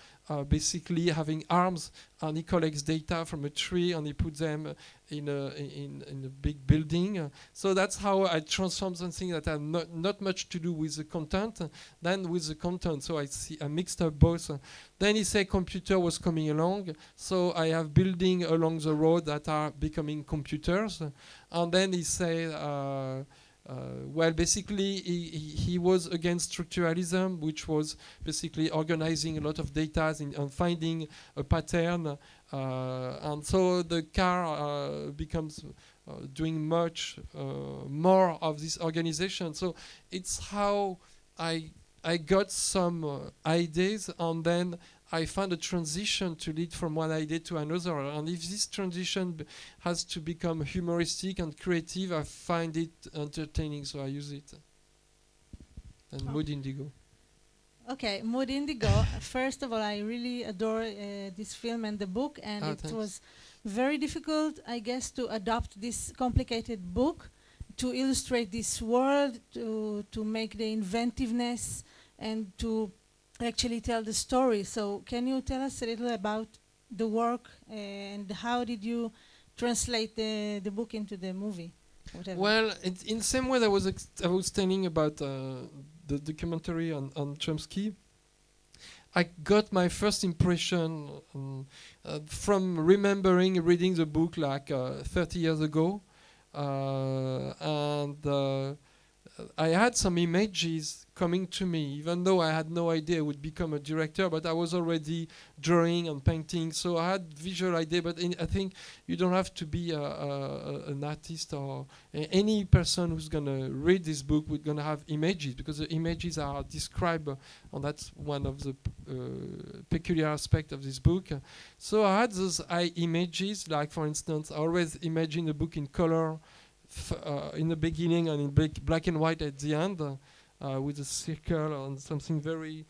[SPEAKER 2] basically having arms, and he collects data from a tree and he puts them in a big building. So that's how I transform something that had not much to do with the content than with the content. So I mixed up both. Then he said computer was coming along, so I have building along the road that are becoming computers. And then he said, well, basically, he was against structuralism, which was basically organizing a lot of data and finding a pattern. And so the car becomes doing much more of this organization. So it's how I got some ideas, and then I found a transition to lead from one idea to another. And if this transition has to become humoristic and creative, I find it entertaining, so I use it. And Mood Indigo.
[SPEAKER 6] Okay, Mood Indigo. First of all, I really adore this film and the book, and it
[SPEAKER 2] thanks.
[SPEAKER 6] was very difficult, I guess, to adopt this complicated book, to illustrate this world, to make the inventiveness, and to actually tell the story. So can you tell us a little about the work and how did you translate the book into the movie? Whatever.
[SPEAKER 2] Well, in the same way that I was telling about the documentary on Chomsky, I got my first impression from remembering reading the book like 30 years ago. And I had some images coming to me, even though I had no idea I would become a director, but I was already drawing and painting, so I had visual idea. But I think you don't have to be an artist or any person who's going to read this book would going to have images, because the images are described, and that's one of the peculiar aspects of this book. So I had those images, like for instance, I always imagine the book in color, in the beginning and in black and white at the end, with a circle and something very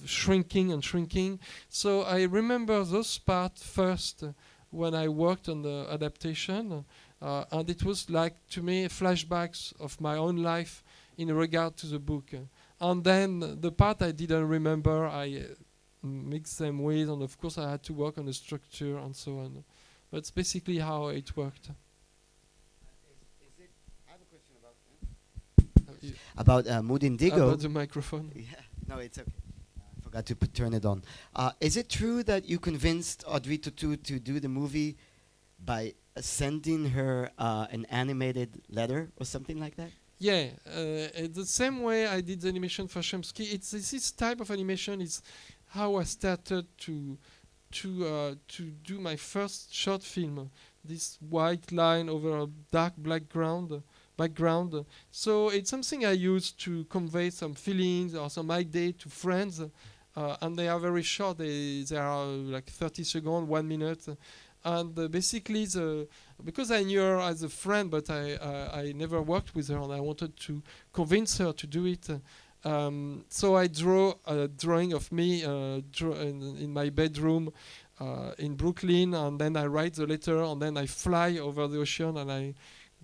[SPEAKER 2] shrinking and shrinking. So I remember those parts first when I worked on the adaptation, and it was like, to me, flashbacks of my own life in regard to the book. And then the part I didn't remember, I mixed them with, and of course I had to work on the structure and so on. That's basically how it worked.
[SPEAKER 1] About Mood Indigo.
[SPEAKER 2] About the microphone.
[SPEAKER 1] Yeah, no, it's okay. I forgot to turn it on. Is it true that you convinced Audrey Tautou to do the movie by sending her an animated letter or something like that?
[SPEAKER 2] Yeah, the same way I did the animation for Chomsky. This type of animation is how I started to do my first short film. This white line over a dark background. So it's something I use to convey some feelings or some idea to friends, and they are very short. They are like 30 seconds, 1 minute, and basically because I knew her as a friend, but I never worked with her, and I wanted to convince her to do it. So I draw a drawing of me in my bedroom in Brooklyn, and then I write the letter, and then I fly over the ocean, and I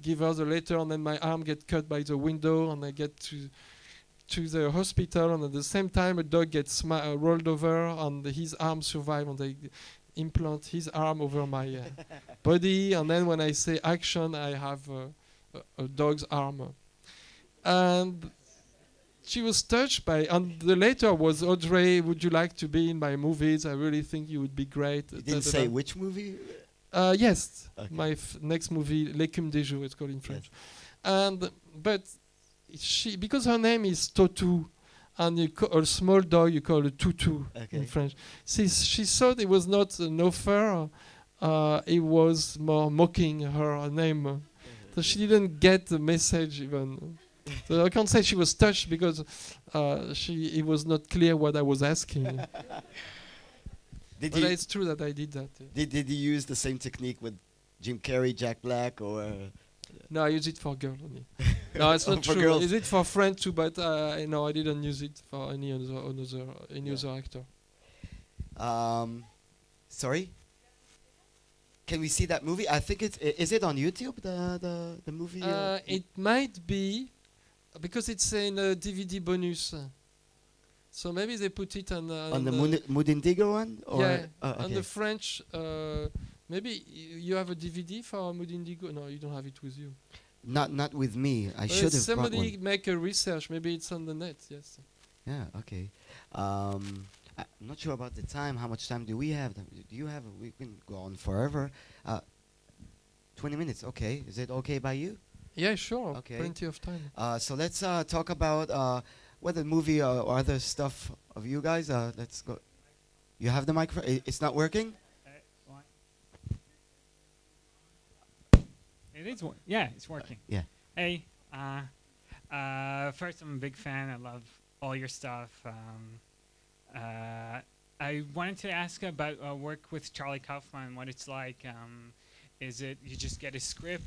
[SPEAKER 2] give her the letter, and then my arm gets cut by the window, and I get to the hospital, and at the same time a dog gets rolled over, and his arm survives, and they implant his arm over my body, and then when I say action, I have a dog's arm. And she was touched by, and the letter was, Audrey, would you like to be in my movies? I really think you would be great.
[SPEAKER 1] You didn't say which movie?
[SPEAKER 2] Yes,
[SPEAKER 1] okay.
[SPEAKER 2] my next movie, L'écume des jours, it's called in French. And but she, because her name is Totu, and you a small dog you call a tutu in French. She thought it was not an offer; it was more mocking her name. So she didn't get the message even. So I can't say she was touched because it was not clear what I was asking. But it's true that I did that.
[SPEAKER 1] Did you use the same technique with Jim Carrey, Jack Black, or?
[SPEAKER 2] No, I use it for girls only. No, it's not true.
[SPEAKER 1] Girls.
[SPEAKER 2] Is it for friends too? But no, I didn't use it for any other actor.
[SPEAKER 1] Sorry. Can we see that movie? I think is it on YouTube, the movie?
[SPEAKER 2] It might be, because it's in a DVD bonus. So maybe they put it on
[SPEAKER 1] the Mood Indigo one? Or
[SPEAKER 2] yeah,
[SPEAKER 1] okay.
[SPEAKER 2] on the French. Maybe you have a DVD for Mood Indigo? No, you don't have it with you.
[SPEAKER 1] Not with me. I should have brought one.
[SPEAKER 2] Somebody make a research. Maybe it's on the net. Yes.
[SPEAKER 1] Yeah. Okay. I'm not sure about the time. How much time do we have? Do you have? We can go on forever. 20 minutes. Okay. Is it okay by you?
[SPEAKER 2] Yeah, sure.
[SPEAKER 1] Okay.
[SPEAKER 2] Plenty of time.
[SPEAKER 1] So let's talk about whether movie or other stuff of you guys. Let's go. You have the microphone. It's not working.
[SPEAKER 7] It is. Yeah, it's working.
[SPEAKER 1] Yeah.
[SPEAKER 7] Hey. First, I'm a big fan. I love all your stuff. I wanted to ask about work with Charlie Kaufman. What it's like. Is it you just get a script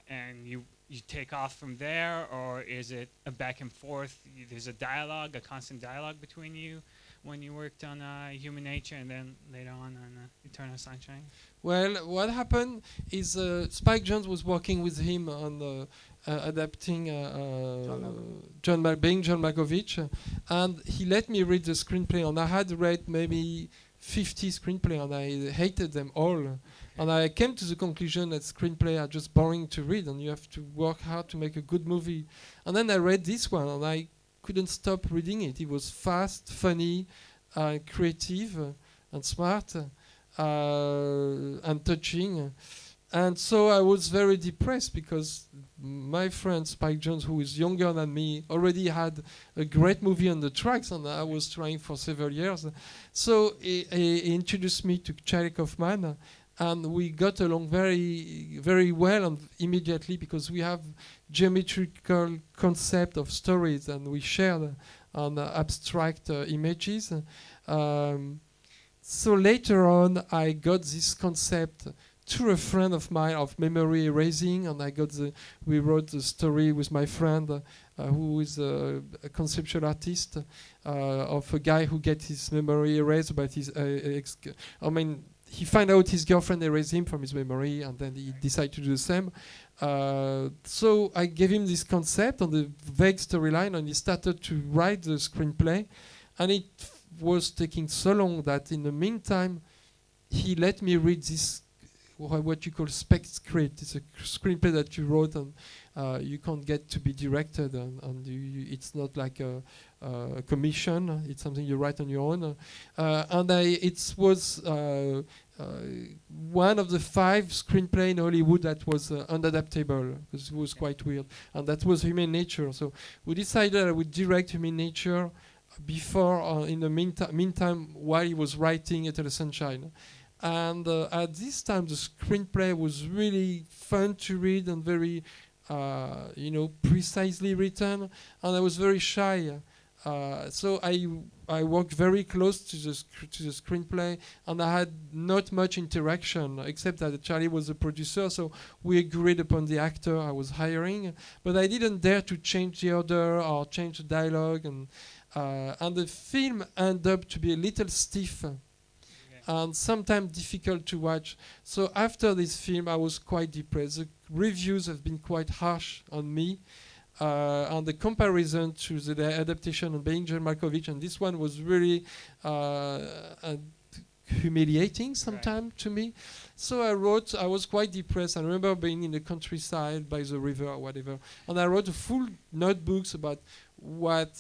[SPEAKER 7] and you take off from there, or is it a back and forth? There's a dialogue, a constant dialogue between you when you worked on Human Nature and then later on Eternal Sunshine?
[SPEAKER 2] Well, what happened is Spike Jonze was working with him on adapting John Malkovich, and he let me read the screenplay, and I had read maybe 50 screenplays, and I hated them all. And I came to the conclusion that screenplays are just boring to read, and you have to work hard to make a good movie. And then I read this one, and I couldn't stop reading it. It was fast, funny, creative, and smart, and touching. And so I was very depressed because my friend Spike Jonze, who is younger than me, already had a great movie on the tracks, and I was trying for several years. So he introduced me to Charlie Kaufman, and we got along very, very well, and immediately, because we have geometrical concept of stories, and we shared on abstract images. So later on, I got this concept through a friend of mine of memory erasing, and we wrote the story with my friend who is a conceptual artist of a guy who gets his memory erased, but he find out his girlfriend erased him from his memory, and then he decided to do the same. So I gave him this concept on the vague storyline, and he started to write the screenplay, and it was taking so long that in the meantime, he let me read this what you call spec script. It's a screenplay that you wrote, and you can't get to be directed, and it's not like a commission. It's something you write on your own. And it was one of the 5 screenplays in Hollywood that was unadaptable, because it was quite weird. And that was Human Nature. So we decided I would direct Human Nature before, in the meantime, while he was writing Eternal Sunshine. And at this time, the screenplay was really fun to read and very, precisely written. And I was very shy. So I worked very close to the screenplay, and I had not much interaction, except that Charlie was the producer, so we agreed upon the actor I was hiring. But I didn't dare to change the order or change the dialogue, and the film ended up to be a little stiff. And sometimes difficult to watch. So after this film, I was quite depressed. The reviews have been quite harsh on me. And the comparison to the adaptation of Being John Malkovich, and this one was really humiliating sometimes to me. So I was quite depressed. I remember being in the countryside by the river or whatever, and I wrote a full notebooks about what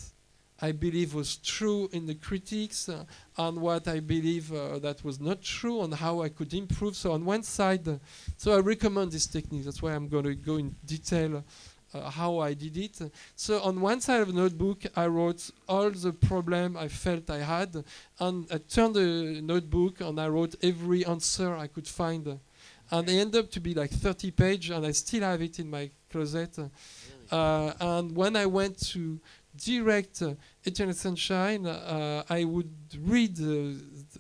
[SPEAKER 2] I believe was true in the critics and what I believe that was not true, and how I could improve. So on one side, so I recommend this technique. That's why I'm going to go in detail how I did it. So on one side of the notebook, I wrote all the problem I felt I had, and I turned the notebook and I wrote every answer I could find. And it ended up to be like 30 pages, and I still have it in my closet. Really? And when I went to direct Eternal Sunshine, I would read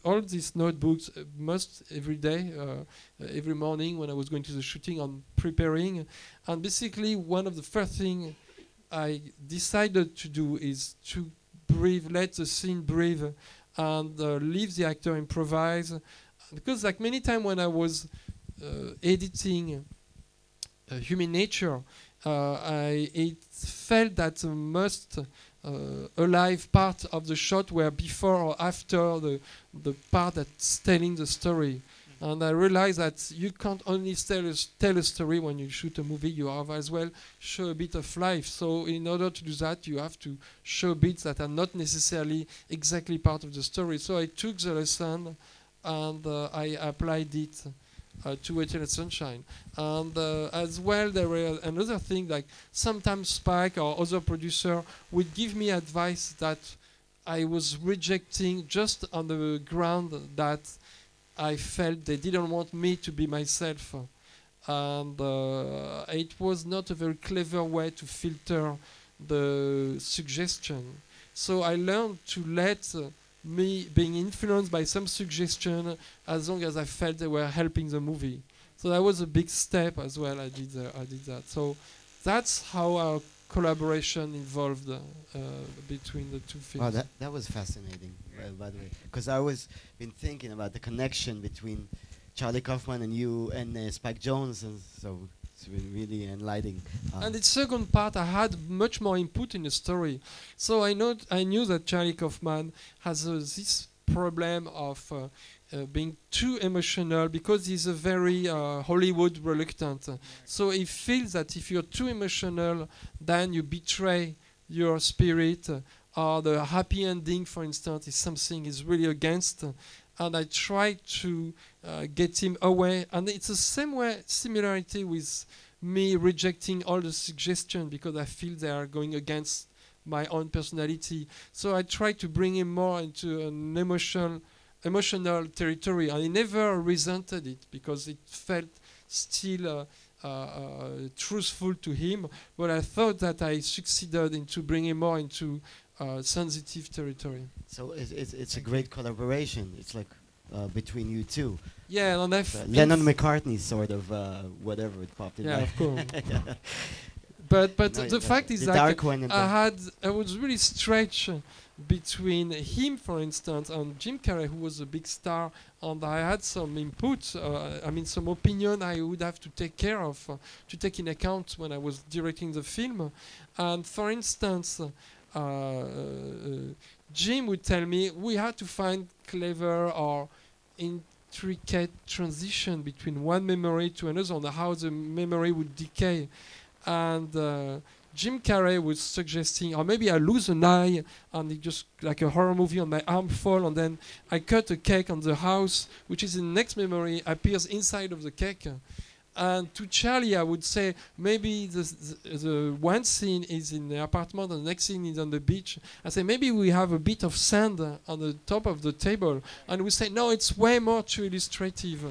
[SPEAKER 2] all these notebooks most every day, every morning when I was going to the shooting and preparing. And basically, one of the first things I decided to do is to breathe, let the scene breathe, and leave the actor improvise. Because like many times when I was editing Human Nature, it felt that the most alive part of the shot were before or after the part that's telling the story. And I realized that you can't only tell a story when you shoot a movie, you have as well show a bit of life. So in order to do that, you have to show bits that are not necessarily exactly part of the story. So I took the lesson and I applied it to Eternal Sunshine. And as well, there were another thing, like sometimes Spike or other producer would give me advice that I was rejecting just on the ground that I felt they didn't want me to be myself. And it was not a very clever way to filter the suggestion. So I learned to let me being influenced by some suggestion as long as I felt they were helping the movie. So that was a big step as well. I did that. So that's how our collaboration involved between the two films.
[SPEAKER 1] Wow, that was fascinating, by the way, because I was been thinking about the connection between Charlie Kaufman and you and Spike Jonze, and so it's been really enlightening.
[SPEAKER 2] And the second part, I had much more input in the story. So I knew that Charlie Kaufman has this problem of being too emotional, because he's a very Hollywood reluctant. So he feels that if you're too emotional, then you betray your spirit, or the happy ending, for instance, is something he's really against. And I try to get him away. And it's the same way, similarity with me rejecting all the suggestions because I feel they are going against my own personality. So I try to bring him more into an emotional territory. And he never resented it because it felt still truthful to him. But I thought that I succeeded into bringing more into sensitive territory.
[SPEAKER 1] So it's a great collaboration. It's like between you two.
[SPEAKER 2] Yeah, and
[SPEAKER 1] Lennon McCartney sort of whatever it popped in.
[SPEAKER 2] Yeah,
[SPEAKER 1] my
[SPEAKER 2] of course. But
[SPEAKER 1] No,
[SPEAKER 2] the fact is that I was really stretched between him, for instance, and Jim Carrey, who was a big star, and I had some input, some opinion I would have to take care of, to take in account when I was directing the film. And for instance, Jim would tell me we had to find clever or intricate transition between one memory to another, and how the memory would decay. And Jim Carrey was suggesting, or maybe I lose an eye, and it just like a horror movie, on my arm fall, and then I cut a cake on the house, which is in the next memory, appears inside of the cake. And to Charlie, I would say maybe the one scene is in the apartment and the next scene is on the beach. I say maybe we have a bit of sand on the top of the table. And we say, no, it's way more too illustrative,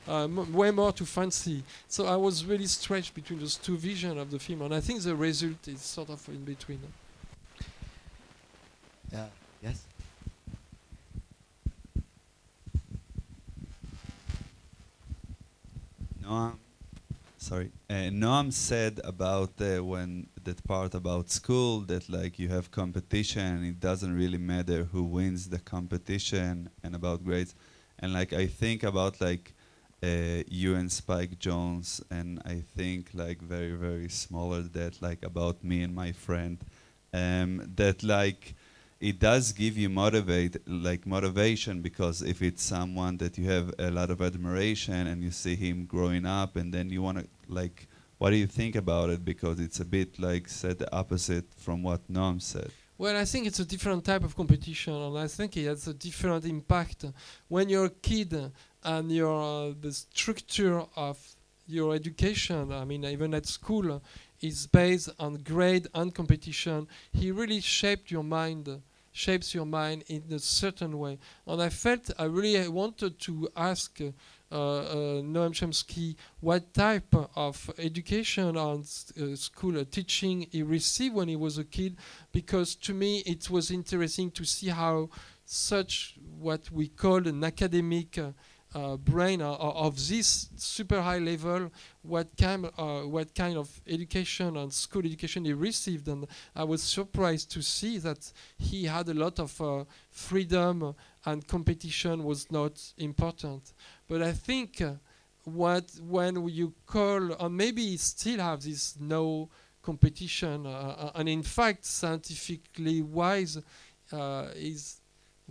[SPEAKER 2] way more too fancy. So I was really stretched between those two visions of the film. And I think the result is sort of in between.
[SPEAKER 1] Yes?
[SPEAKER 8] Noam said about when that part about school that like you have competition, it doesn't really matter who wins the competition and about grades. And like I think about like you and Spike Jones, and I think like very, very smaller that like about me and my friend, that like it does give you motivation, because if it's someone that you have a lot of admiration and you see him growing up, and then you want to like, what do you think about it? Because it's a bit like said the opposite from what Noam said.
[SPEAKER 2] Well, I think it's a different type of competition, and I think it has a different impact. When you're a kid and you're the structure of your education, I mean, even at school, is based on grade and competition, he really shapes your mind in a certain way. And I felt I really wanted to ask Noam Chomsky what type of education and school teaching he received when he was a kid, because to me it was interesting to see how such what we call an academic brain of this super high level, what kind of education and school education he received. And I was surprised to see that he had a lot of freedom and competition was not important. But I think when you call, or maybe still have this no competition, and in fact scientifically wise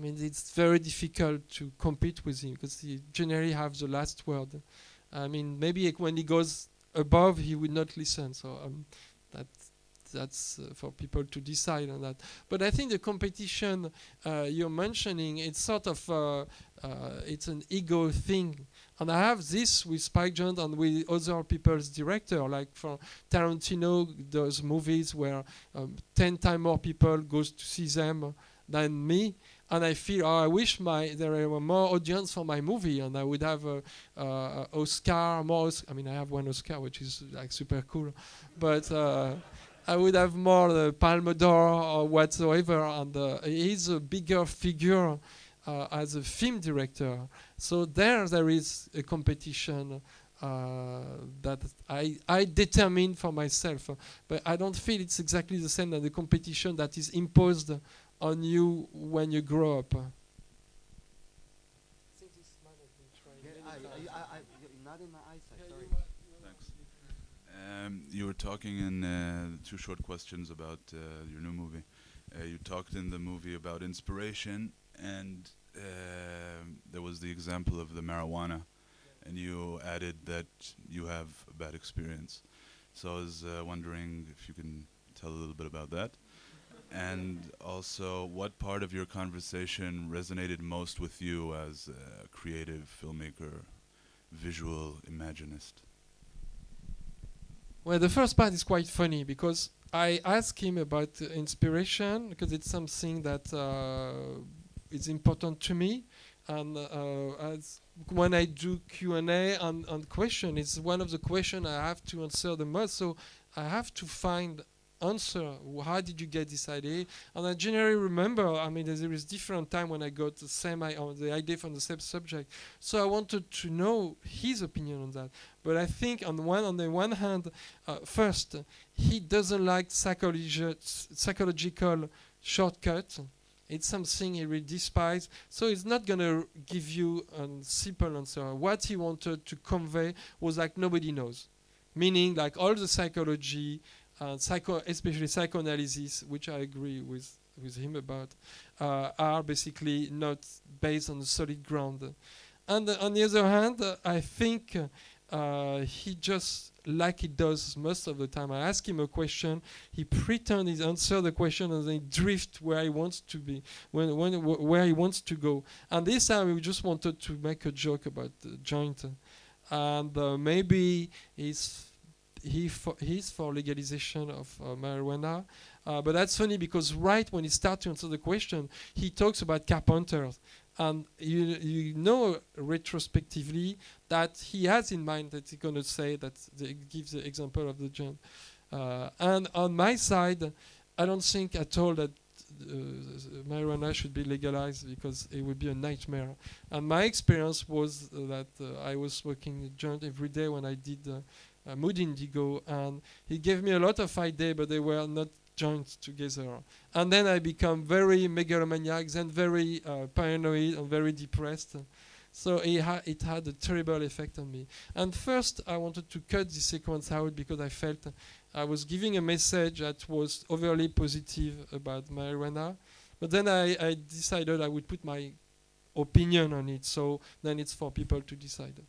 [SPEAKER 2] it's very difficult to compete with him because he generally have the last word. I mean, maybe when he goes above, he would not listen. So that's for people to decide on that. But I think the competition you're mentioning, it's sort of it's an ego thing. And I have this with Spike Jonze and with other people's director, like for Tarantino, those movies where 10 times more people goes to see them than me. And I feel, I wish there were more audience for my movie, and I would have Oscar, more. I mean, I have one Oscar, which is like super cool, but I would have more Palme d'Or or whatsoever. And he's a bigger figure as a film director. So there is a competition that I determine for myself, but I don't feel it's exactly the same as the competition that is imposed on you when you grow up.
[SPEAKER 1] Not in my eyesight, sorry.
[SPEAKER 9] Thanks. You were talking in 2 short questions about your new movie. You talked in the movie about inspiration, and there was the example of the marijuana, and you added that you have a bad experience. So I was wondering if you can tell a little bit about that. And also, what part of your conversation resonated most with you as a creative filmmaker, visual imaginist?
[SPEAKER 2] Well, the first part is quite funny because I asked him about inspiration because it's something that is important to me. And as when I do Q&A and question, it's one of the questions I have to answer the most. So I have to find answer. How did you get this idea? And I generally remember, I mean, there is different time when I got the same the idea from the same subject. So I wanted to know his opinion on that. But I think on the one hand, first, he doesn't like psychological shortcuts. It's something he really despises. So he's not going to give you a simple answer. What he wanted to convey was like nobody knows. Meaning like all the psychology, especially psychoanalysis, which I agree with him about, are basically not based on a solid ground. And on the other hand, I think he just, like he does most of the time, I ask him a question, he pretends he answers the question, and then he drifts where he wants to be, where he wants to go. And this time we just wanted to make a joke about the joint. and maybe he's for legalization of marijuana. But that's funny because right when he starts to answer the question, he talks about carpenters. And you know retrospectively that he has in mind that he's going to say that gives the example of the joint. And on my side, I don't think at all that marijuana should be legalized because it would be a nightmare. And my experience was that I was smoking a joint every day when I did Mood Indigo, and he gave me a lot of ideas, but they were not joined together. And then I become very megalomaniac, then very paranoid and very depressed. So it had a terrible effect on me. And first, I wanted to cut this sequence out because I felt I was giving a message that was overly positive about marijuana. But then I decided I would put my opinion on it. So then it's for people to decide.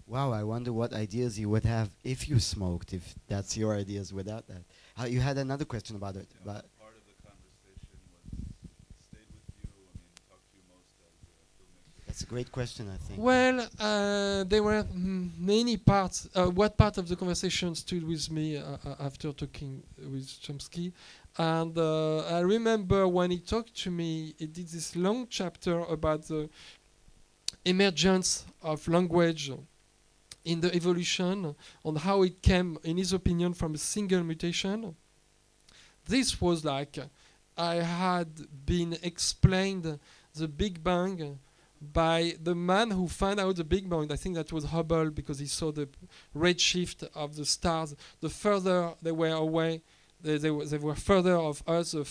[SPEAKER 1] Wow, I wonder what ideas you would have if you smoked, if that's your ideas without that. You had another question about it.
[SPEAKER 9] Yeah, part of the conversation was stayed with you, I mean, talked to you most as a filmmaker.
[SPEAKER 1] That's a great question, I think.
[SPEAKER 2] Well, there were many parts. What part of the conversation stood with me after talking with Chomsky? And I remember when he talked to me, he did this long chapter about the emergence of language in the evolution, on how it came, in his opinion, from a single mutation. This was like I had been explained the Big Bang by the man who found out the Big Bang. I think that was Hubble, because he saw the redshift of the stars. The further they were away, they were further of us, the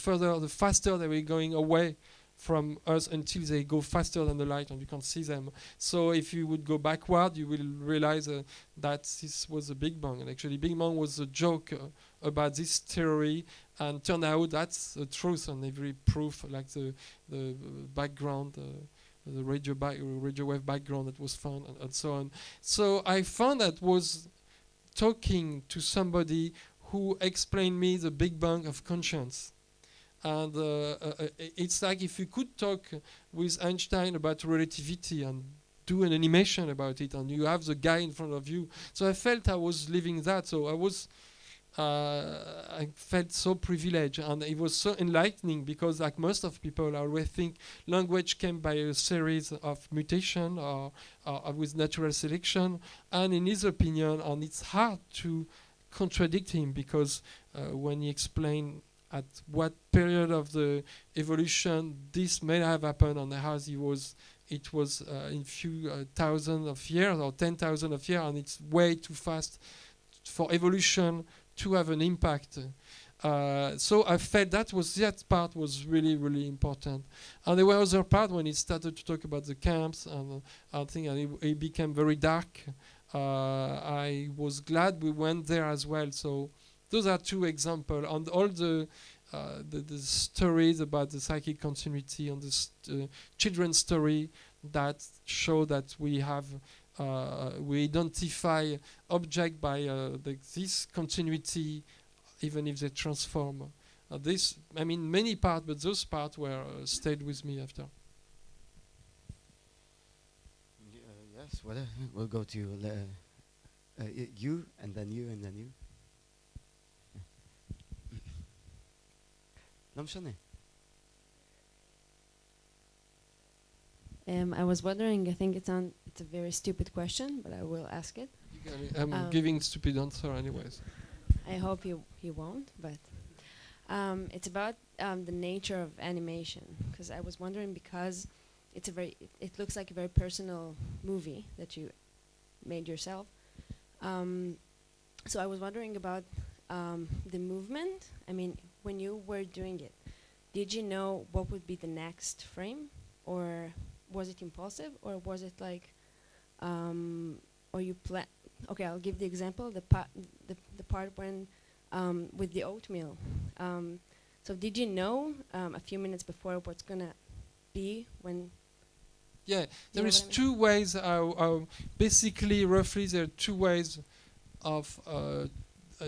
[SPEAKER 2] faster they were going away from us until they go faster than the light and you can't see them. So if you would go backward, you will realize that this was the Big Bang. And actually, Big Bang was a joke about this theory, and turned out that's the truth on every proof, like the background, the radio wave background that was found, and so on. So I found that was talking to somebody who explained me the Big Bang of conscience. And it's like if you could talk with Einstein about relativity and do an animation about it, and you have the guy in front of you. So I felt I was living that. So I felt so privileged, and it was so enlightening, because like most of people, I always think language came by a series of mutation or with natural selection. And in his opinion, and it's hard to contradict him, because when he explained at what period of the evolution this may have happened, and how it was in few thousand of years or 10,000 of years, and it's way too fast for evolution to have an impact. So I felt that part was really, really important. And there were other part when he started to talk about the camps, and I think it became very dark. I was glad we went there as well. So those are two examples. And all the stories about the psychic continuity and the children's story that show that we have we identify object by this continuity, even if they transform. This, I mean, many parts, but those parts were stayed with me after.
[SPEAKER 1] Yes, we'll go to you, and then you, and then you. לא משנה.
[SPEAKER 10] I was wondering, I think it's a very stupid question, but I will ask it.
[SPEAKER 2] I'm giving stupid answer anyways.
[SPEAKER 10] I hope you won't, but it's about the nature of animation, because I was wondering, because it looks like a very personal movie that you made yourself. So I was wondering about the movement. I mean, when you were doing it, did you know what would be the next frame, or was it impulsive, or was it like, or you plan? Okay, I'll give the example. The part when with the oatmeal. So did you know a few minutes before what's gonna be when?
[SPEAKER 2] Yeah, there is two ways. Basically, roughly, there are two ways of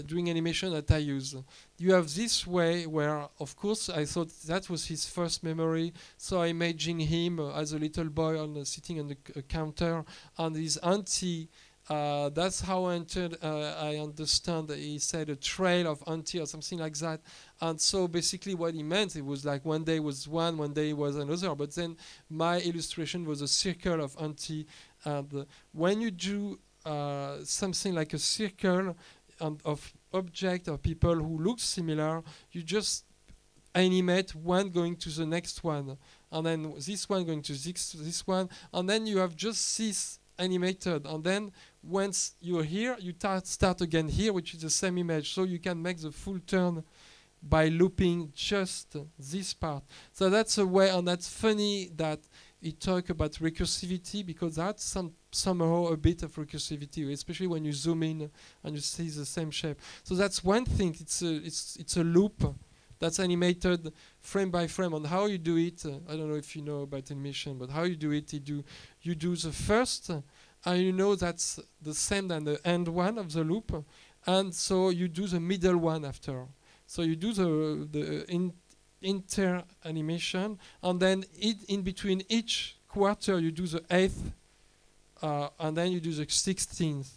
[SPEAKER 2] doing animation that I use. You have this way where, of course, I thought that was his first memory, so I imagine him as a little boy sitting on the counter, and his auntie That's how I entered. I understand that he said a trail of auntie or something like that. And so basically what he meant, it was like one day was one day was another. But then my illustration was a circle of auntie. And when you do something like a circle of object or people who look similar, you just animate one going to the next one. And then this one going to this one. And then you have just this animated, and then once you're here, you start again here, which is the same image, so you can make the full turn by looping just this part. So that's a way, and that's funny that he talk about recursivity, because that's somehow a bit of recursivity, especially when you zoom in and you see the same shape. So that's one thing. It's a loop that's animated frame by frame. And how you do it, I don't know if you know about animation, but how you do it, you do the first, and you know that's the same than the end one of the loop, and so you do the middle one after. So you do the inter animation, and then in between each quarter you do the 8th, and then you do the 16th,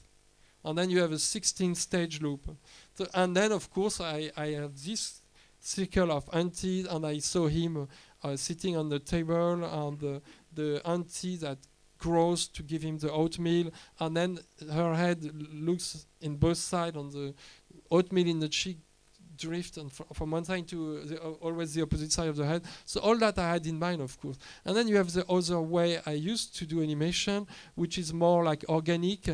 [SPEAKER 2] and then you have a 16 stage loop. So, and then of course I have this circle of aunties, and I saw him sitting on the table, and the auntie that grows to give him the oatmeal, and then her head looks in both sides, on the oatmeal in the cheek drift, and from one side to always the opposite side of the head. So all that I had in mind, of course. And then you have the other way I used to do animation, which is more like organic,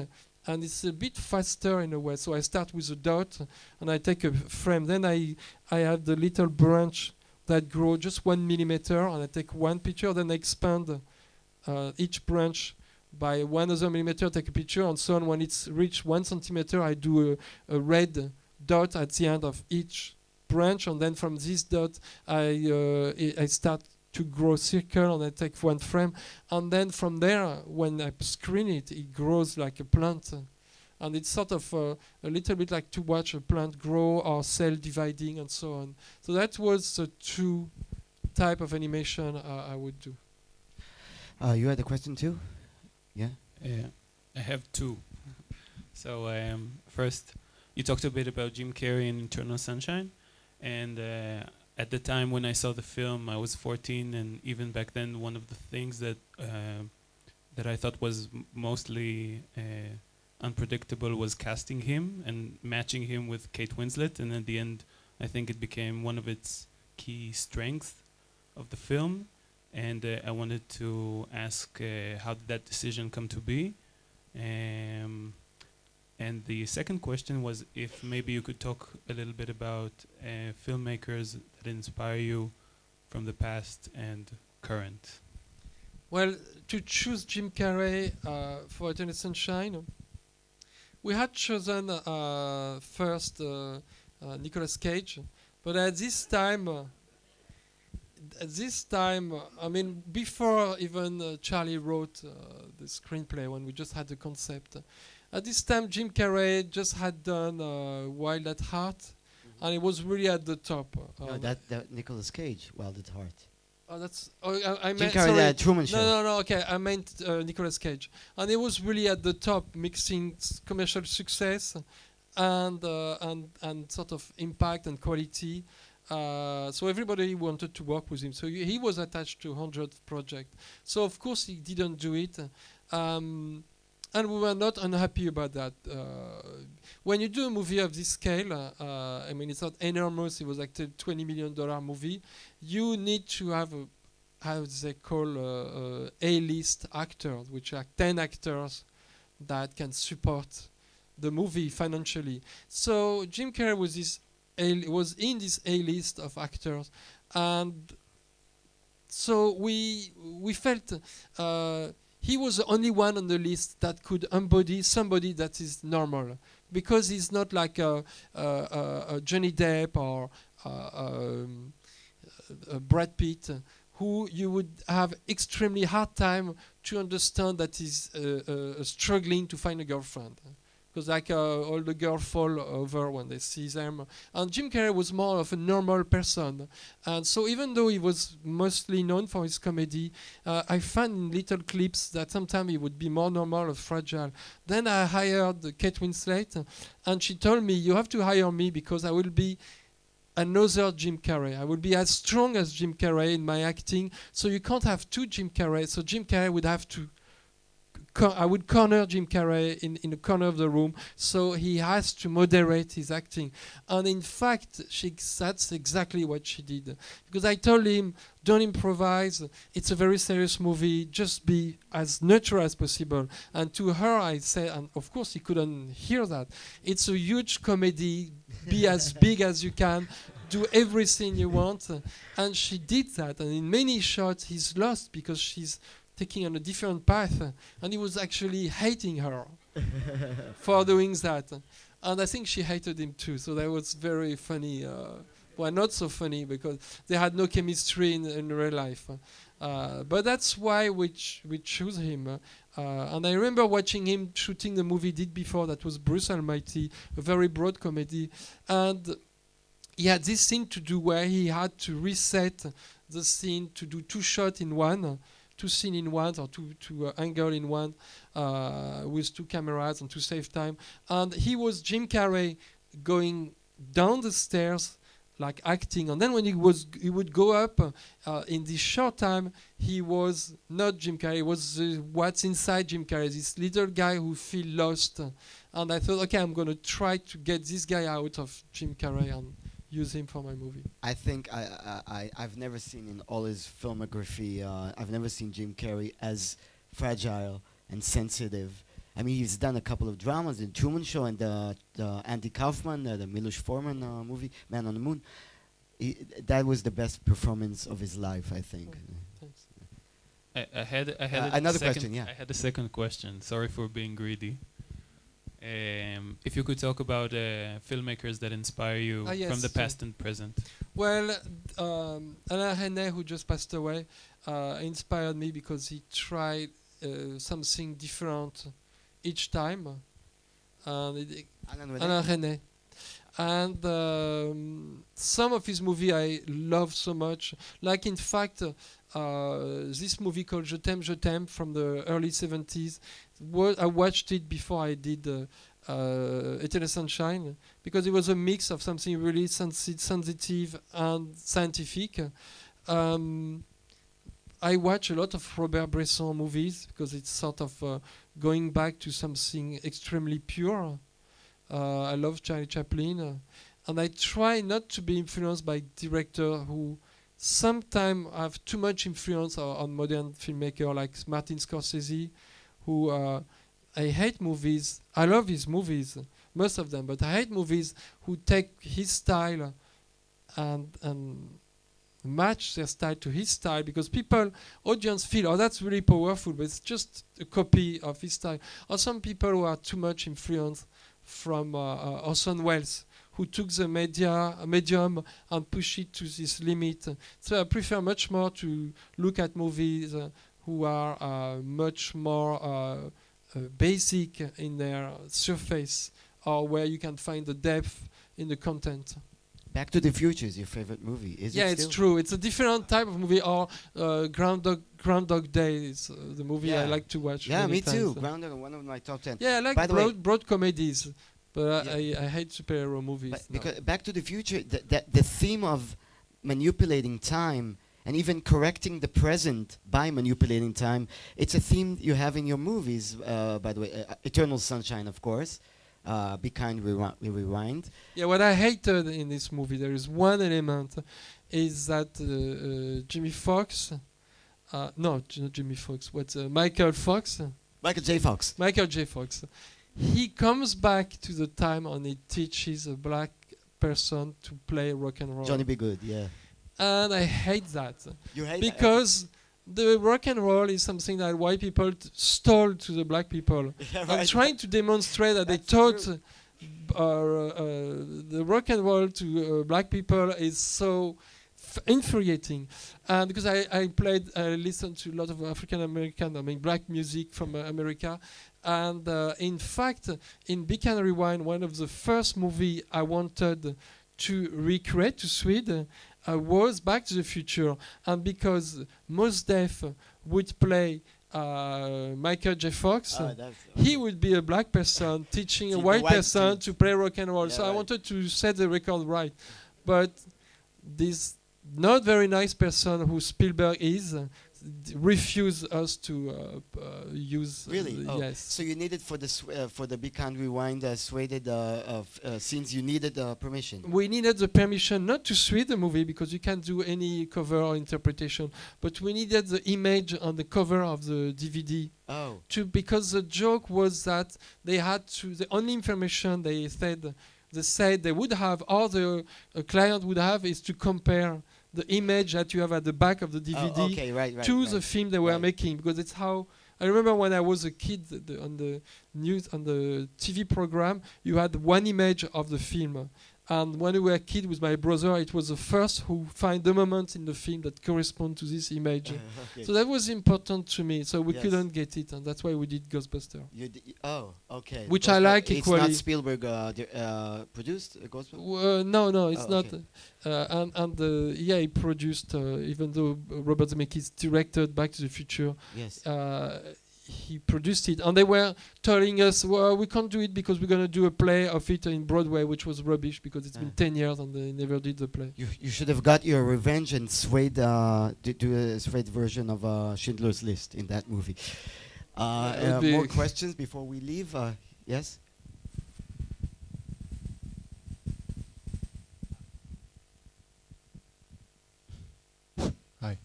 [SPEAKER 2] and it's a bit faster in a way. So I start with a dot, and I take a frame. Then I have the little branch that grow just 1 millimeter, and I take one picture. Then I expand each branch by 1 other millimeter, take a picture, and so on. When it's reached 1 centimeter, I do a red dot at the end of each branch, and then from this dot, I start to grow circle, and I take one frame, and then from there, when I screen it, it grows like a plant, and it's sort of a little bit like to watch a plant grow or cell dividing and so on. So that was the two type of animation I would do.
[SPEAKER 1] You had a question too? Yeah?
[SPEAKER 11] Yeah, I have two. So first, you talked a bit about Jim Carrey and Eternal Sunshine, and at the time when I saw the film, I was 14, and even back then, one of the things that I thought was mostly unpredictable was casting him and matching him with Kate Winslet, and at the end, I think it became one of its key strengths of the film. And I wanted to ask how did that decision come to be? And the second question was if maybe you could talk a little bit about filmmakers that inspire you from the past and current.
[SPEAKER 2] Well, to choose Jim Carrey for Eternal Sunshine, we had chosen first Nicolas Cage, but at this time, I mean, before even Charlie wrote the screenplay, when we just had the concept, at this time Jim Carrey just had done Wild at Heart, and it was really at the top.
[SPEAKER 1] No, that Nicolas Cage, Wild at Heart.
[SPEAKER 2] Oh, that's. Oh, I
[SPEAKER 1] Jim
[SPEAKER 2] meant.
[SPEAKER 1] Carrey,
[SPEAKER 2] Sorry.
[SPEAKER 1] the Truman Show.
[SPEAKER 2] No. Okay, I meant Nicolas Cage, and it was really at the top, mixing commercial success and sort of impact and quality. So everybody wanted to work with him. So he was attached to 100 projects. So of course he didn't do it, and we were not unhappy about that. When you do a movie of this scale, I mean, it's not enormous. It was like a $20 million movie. You need to have how they call A-list actors, which are 10 actors that can support the movie financially. So Jim Carrey was in this A-list of actors, and so we felt he was the only one on the list that could embody somebody that is normal, because he's not like a Johnny Depp or a Brad Pitt, who you would have extremely hard time to understand that he's struggling to find a girlfriend. because like all the girls fall over when they see them. And Jim Carrey was more of a normal person. And so even though he was mostly known for his comedy, I found in little clips that sometimes he would be more normal or fragile. Then I hired Kate Winslet, and she told me, you have to hire me because I will be another Jim Carrey. I will be as strong as Jim Carrey in my acting, so you can't have two Jim Carrey. So Jim Carrey would have to I would corner Jim Carrey in a corner of the room, so he has to moderate his acting. And in fact, that's exactly what she did. Because I told him, don't improvise, it's a very serious movie, just be as natural as possible. And to her I said, and of course he couldn't hear that, it's a huge comedy, be as big as you can, do everything you want. And she did that, and in many shots he's lost because she's taking on a different path, and he was actually hating her for doing that. And I think she hated him too, so that was very funny. Well, not so funny because they had no chemistry in real life. But that's why we choose him. And I remember watching him shooting the movie he did before, that was Bruce Almighty, a very broad comedy. And he had this scene to do where he had to reset the scene to do two shots in one, two scenes in one, or two angle in one, with two cameras and to save time. And he was Jim Carrey going down the stairs, like acting, and then when he would go up in this short time, he was not Jim Carrey, he was what's inside Jim Carrey, this little guy who feel lost. And I thought, okay, I'm going to try to get this guy out of Jim Carrey and use him for my movie.
[SPEAKER 1] I think I've never seen in all his filmography, I've never seen Jim Carrey as fragile and sensitive. I mean, he's done a couple of dramas, the Truman Show and the Andy Kaufman, the Milos Forman movie, Man on the Moon. That was the best performance of his life, I think.
[SPEAKER 2] Thanks.
[SPEAKER 11] I had
[SPEAKER 1] another question, yeah.
[SPEAKER 11] I had a second question. Sorry for being greedy. If you could talk about filmmakers that inspire you from the past and present.
[SPEAKER 2] Well, Alain Resnais, who just passed away, inspired me because he tried something different each time. Alain Resnais. And some of his movies I love so much. Like, in fact, this movie called Je t'aime from the early 70s. I watched it before I did Eternal Sunshine, because it was a mix of something really sensitive and scientific. I watch a lot of Robert Bresson movies because it's sort of going back to something extremely pure. I love Charlie Chaplin, and I try not to be influenced by directors who sometimes have too much influence on modern filmmakers like Martin Scorsese, who I hate movies. I love his movies, most of them, but I hate movies who take his style and match their style to his style, because audience feel, oh, that's really powerful, but it's just a copy of his style. Or some people who are too much influenced from Orson Welles, who took the medium and pushed it to this limit. So I prefer much more to look at movies who are much more basic in their surface, or where you can find the depth in the content.
[SPEAKER 1] Back to the Future is your favorite movie, is it?
[SPEAKER 2] Yeah, it's true. It's a different type of movie. Or Groundhog Day is the movie I like to watch.
[SPEAKER 1] Yeah, me
[SPEAKER 2] times.
[SPEAKER 1] too. Groundhog, one of my top 10.
[SPEAKER 2] Yeah, I like broad comedies, but I hate superhero movies.
[SPEAKER 1] Because Back to the Future, the theme of manipulating time and even correcting the present by manipulating time, it's a theme you have in your movies, by the way. Eternal Sunshine, of course. Be Kind, We Rewind.
[SPEAKER 2] Yeah, what I hated in this movie, there is one element, is that Jimmy Fox, not Jimmy Fox, Michael Fox?
[SPEAKER 1] Michael J. Fox.
[SPEAKER 2] Michael J. Fox. He comes back to the time and he teaches a black person to play rock and roll.
[SPEAKER 1] Johnny B. Good, yeah.
[SPEAKER 2] And I hate that.
[SPEAKER 1] You hate
[SPEAKER 2] because the rock and roll is something that white people stole to the black people.
[SPEAKER 1] Yeah,
[SPEAKER 2] I'm
[SPEAKER 1] right.
[SPEAKER 2] trying to demonstrate that they taught the rock and roll to black people is so infuriating, and because I listened to a lot of African American, I mean black music from America, and in fact, in Big Can Rewind, one of the first movie I wanted to recreate to Sweden was Back to the Future, and because Mos Def would play Michael J. Fox, he would be a black person teaching a white person to play rock and roll. So I wanted to set the record right. But this not very nice person who Spielberg is refused us to use.
[SPEAKER 1] Really?
[SPEAKER 2] Yes.
[SPEAKER 1] So you needed for the Big Can Rewind sweded scenes. You needed permission.
[SPEAKER 2] We needed the permission not to swede the movie because you can't do any cover or interpretation, but we needed the image on the cover of the DVD.
[SPEAKER 1] Oh.
[SPEAKER 2] Because the joke was that they had to. The only information they said they would have, or the client would have, is to compare the image that you have at the back of the DVD to the film they were making, because it's how I remember when I was a kid on the TV program, you had one image of the film, and when we were a kid with my brother, it was the first who find the moment in the film that correspond to this image. So that was important to me. So we couldn't get it, and that's why we did Ghostbuster.
[SPEAKER 1] Okay.
[SPEAKER 2] Which I like equally.
[SPEAKER 1] It's not Spielberg produced Ghostbuster?
[SPEAKER 2] No, it's not. He produced, even though Robert Zemeckis directed Back to the Future.
[SPEAKER 1] Yes.
[SPEAKER 2] He produced it, and they were telling us, well, we can't do it because we're going to do a play of it in Broadway, which was rubbish because it's been 10 years and they never did the play.
[SPEAKER 1] You should have got your revenge and swayed do a swayed version of Schindler's List in that movie. More questions before we leave? Yes?
[SPEAKER 12] Hi.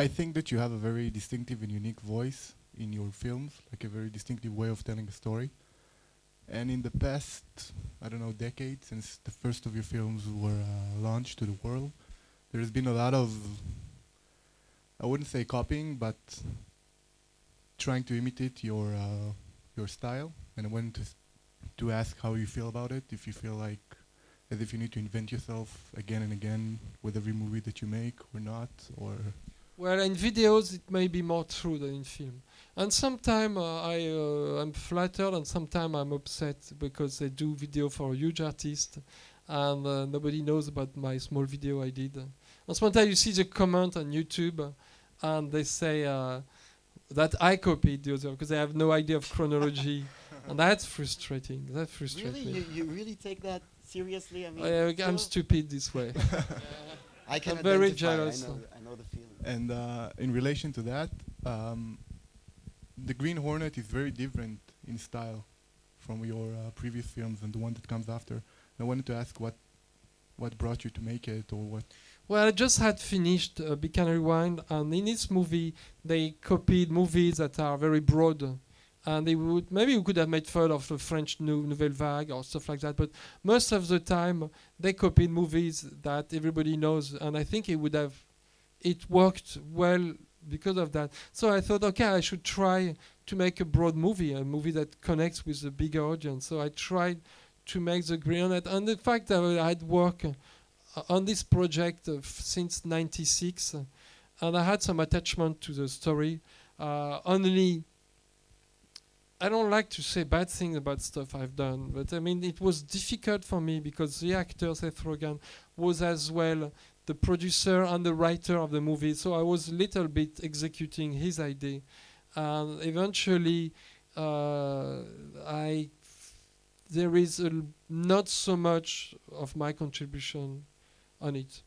[SPEAKER 12] I think that you have a very distinctive and unique voice in your films, like a very distinctive way of telling a story. And in the past, I don't know, decade, since the first of your films were launched to the world, there has been a lot of, I wouldn't say copying, but trying to imitate your style. And I wanted to ask how you feel about it, if you feel like as if you need to invent yourself again and again with every movie that you make or not, or...
[SPEAKER 2] Well, in videos it may be more true than in film. And sometimes I'm flattered and sometimes I'm upset because they do video for a huge artist and nobody knows about my small video I did. And sometimes you see the comment on YouTube and they say that I copied the other because they have no idea of chronology. And that's frustrating.
[SPEAKER 1] Really? You really take that seriously? I mean,
[SPEAKER 2] I'm stupid this way.
[SPEAKER 1] I'm
[SPEAKER 2] very jealous.
[SPEAKER 1] I know the feeling.
[SPEAKER 12] And in relation to that, the Green Hornet is very different in style from your previous films and the one that comes after. I wanted to ask what brought you to make it, or what?
[SPEAKER 2] Well, I just had finished Big Can Rewind, and in this movie they copied movies that are very broad. And maybe we could have made fun of the French Nouvelle Vague or stuff like that, but most of the time they copied movies that everybody knows, and I think it worked well because of that. So I thought, okay, I should try to make a broad movie, a movie that connects with a bigger audience. So I tried to make the Green Hornet, and the fact that I had worked on this project since '96, and I had some attachment to the story. Only I don't like to say bad things about stuff I've done, but I mean it was difficult for me because the actor Seth Rogen was as well the producer and the writer of the movie, so I was a little bit executing his idea, and eventually there is not so much of my contribution on it.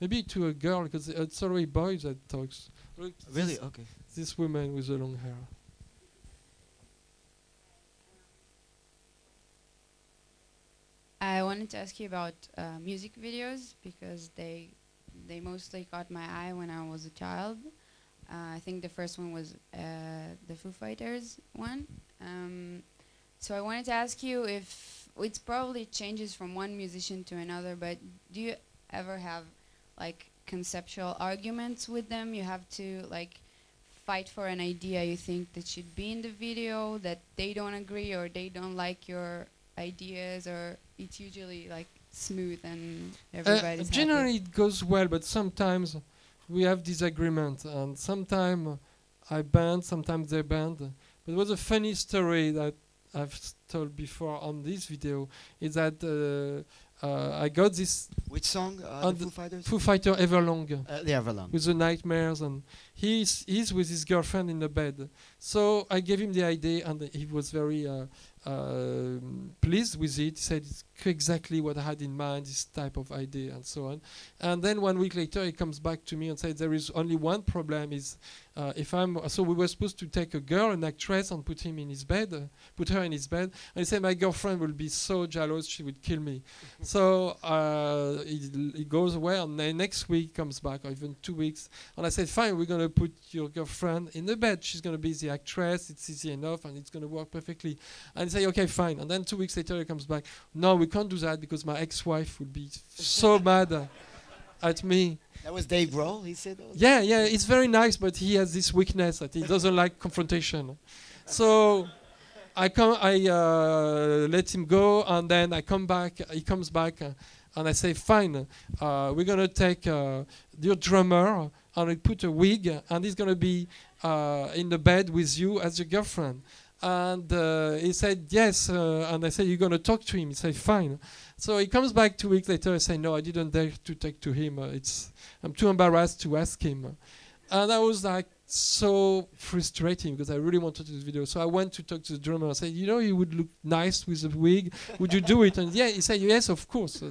[SPEAKER 2] Maybe to a girl, because it's already boys that talks. Look,
[SPEAKER 1] really? Okay.
[SPEAKER 2] This woman with the long hair.
[SPEAKER 13] I wanted to ask you about music videos because they mostly caught my eye when I was a child. I think the first one was the Foo Fighters one. So I wanted to ask you if it probably changes from one musician to another, but do you ever have like conceptual arguments with them? You have to like fight for an idea you think that should be in the video that they don't agree or they don't like your ideas, or it's usually like smooth and everybody's
[SPEAKER 2] generally
[SPEAKER 13] happy?
[SPEAKER 2] it goes well, but sometimes we have disagreement, and sometimes I bend, sometimes they bend. But it was a funny story that I've told before on this video, is that I got this.
[SPEAKER 1] Which song?
[SPEAKER 2] On
[SPEAKER 1] The Foo Fighters?
[SPEAKER 2] Foo Fighter Everlong.
[SPEAKER 1] The Everlong.
[SPEAKER 2] With the nightmares, and he's with his girlfriend in the bed. So I gave him the idea, and he was very pleased with it. He said it's exactly what I had in mind, this type of idea, and so on. And then 1 week later, he comes back to me and said there is only one problem: is so we were supposed to take a girl, an actress, and put her in his bed, and he said my girlfriend will be so jealous she would kill me. So he goes away, and then next week comes back, or even 2 weeks, and I said fine, we're gonna put your girlfriend in the bed. She's gonna be the actress. It's easy enough, and it's gonna work perfectly. And he said okay, fine. And then 2 weeks later he comes back. No, we can't do that because my ex-wife would be so mad at me.
[SPEAKER 1] That was Dave Grohl, he said?
[SPEAKER 2] Yeah, it's very nice, but he has this weakness that he doesn't like confrontation. So I let him go, and then I come back, he comes back, and I say, fine, we're going to take your drummer, and I put a wig, and he's going to be in the bed with you as your girlfriend. And he said yes, and I said, you're going to talk to him? He said fine. So he comes back 2 weeks later. I say no, I didn't dare to talk to him. I'm too embarrassed to ask him. And I was like so frustrating because I really wanted to do this video. So I went to talk to the drummer. I said, you know, you would look nice with a wig. Would you do it? And yeah, he said yes, of course.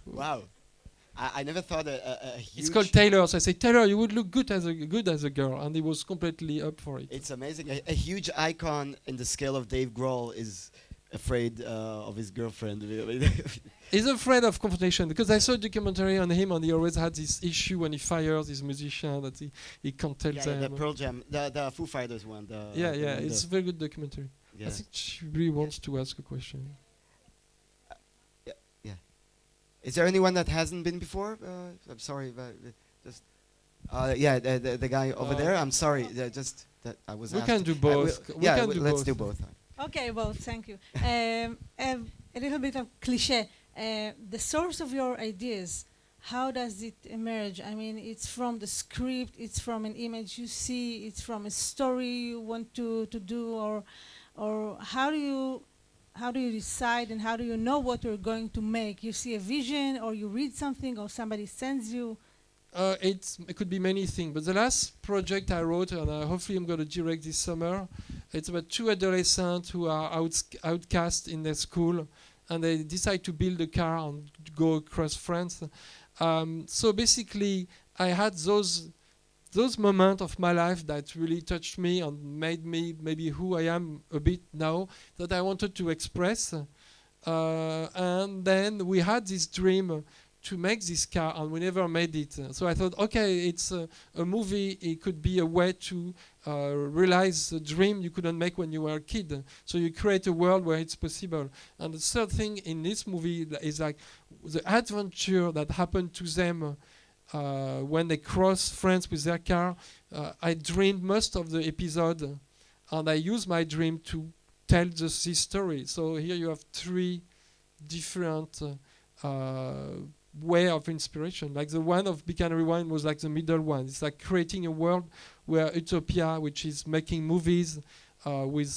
[SPEAKER 1] Wow. I never thought a huge...
[SPEAKER 2] It's called Taylor. So I said, Taylor, you would look good as a girl. And he was completely up for it.
[SPEAKER 1] It's amazing. A huge icon in the scale of Dave Grohl is afraid of his girlfriend.
[SPEAKER 2] He's afraid of confrontation because I saw a documentary on him, and he always had this issue when he fires his musician that he can't tell them.
[SPEAKER 1] The Pearl Jam, the Foo Fighters one.
[SPEAKER 2] It's a very good documentary.
[SPEAKER 1] Yeah.
[SPEAKER 2] I think she really wants to ask a question.
[SPEAKER 1] Is there anyone that hasn't been before? I'm sorry, but just the guy over there. I'm sorry, just that I was.
[SPEAKER 2] We
[SPEAKER 1] asked.
[SPEAKER 2] can do both.
[SPEAKER 1] Let's do both.
[SPEAKER 6] Okay, both. Thank you. A little bit of cliche. The source of your ideas. How does it emerge? I mean, it's from the script. It's from an image you see. It's from a story you want to do, or how do you decide, and how do you know what you're going to make? You see a vision, or you read something, or somebody sends you?
[SPEAKER 2] It could be many things, but the last project I wrote, and hopefully I'm going to direct this summer, it's about two adolescents who are outcast in their school, and they decide to build a car and go across France. So basically, I had those moments of my life that really touched me and made me maybe who I am a bit now, that I wanted to express. And then we had this dream to make this car, and we never made it. So I thought, okay, it's a movie. It could be a way to realize a dream you couldn't make when you were a kid. So you create a world where it's possible. And the third thing in this movie is like the adventure that happened to them when they cross France with their car. I dreamed most of the episode, and I used my dream to tell this story. So here you have three different way of inspiration. Like the one of Big and Rewind was like the middle one. It's like creating a world where Utopia, which is making movies with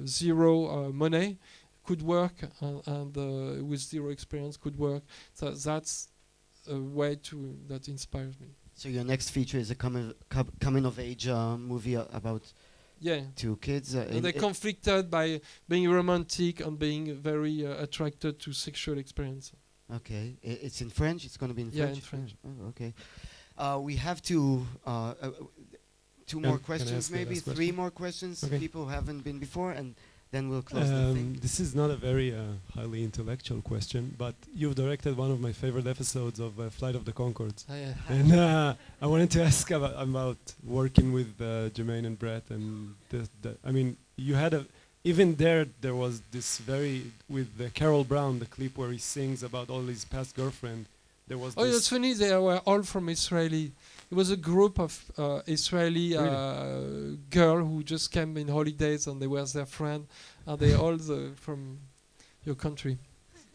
[SPEAKER 2] zero money, could work, and with zero experience could work. So that's a way that inspires me.
[SPEAKER 1] So your next feature is a coming of age movie about two kids.
[SPEAKER 2] They're conflicted by being romantic and being very attracted to sexual experience.
[SPEAKER 1] Okay, it's in French. It's going to be in French.
[SPEAKER 2] Yeah, in French.
[SPEAKER 1] Oh, okay. We have two more questions, maybe three more questions.
[SPEAKER 14] Okay.
[SPEAKER 1] People who haven't been before, and then we'll close the thing.
[SPEAKER 14] This is not a very highly intellectual question, but you've directed one of my favorite episodes of Flight of the Conchords.
[SPEAKER 2] Oh, yeah.
[SPEAKER 14] And I wanted to ask about working with Jermaine and Brett. And I mean, you had even there was this with Carol Brown, the clip where he sings about all his past girlfriend. There was
[SPEAKER 2] Oh, that's funny. They were all from Israeli. It was a group of Israeli girl who just came in holidays, and they were their friend, and they all from your country.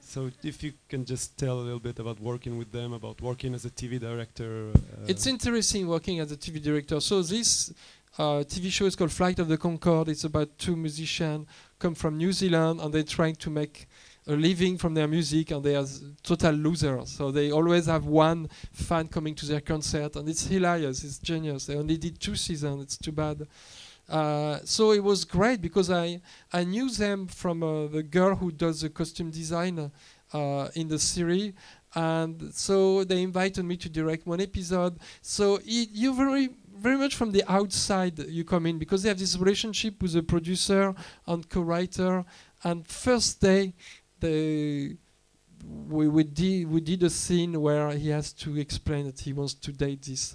[SPEAKER 14] So if you can just tell a little bit about working with them, about working as a TV director.
[SPEAKER 2] It's interesting working as a TV director. So this TV show is called Flight of the Concorde. It's about two musicians come from New Zealand and they're trying to make a living from their music, and they are total losers. So they always have one fan coming to their concert, and it's hilarious. It's genius. They only did 2 seasons. It's too bad. So it was great because I knew them from the girl who does the costume design in the series, and so they invited me to direct one episode. So you very much from the outside you come in, because they have this relationship with the producer and co-writer. And first day, we did a scene where he has to explain that he wants to date this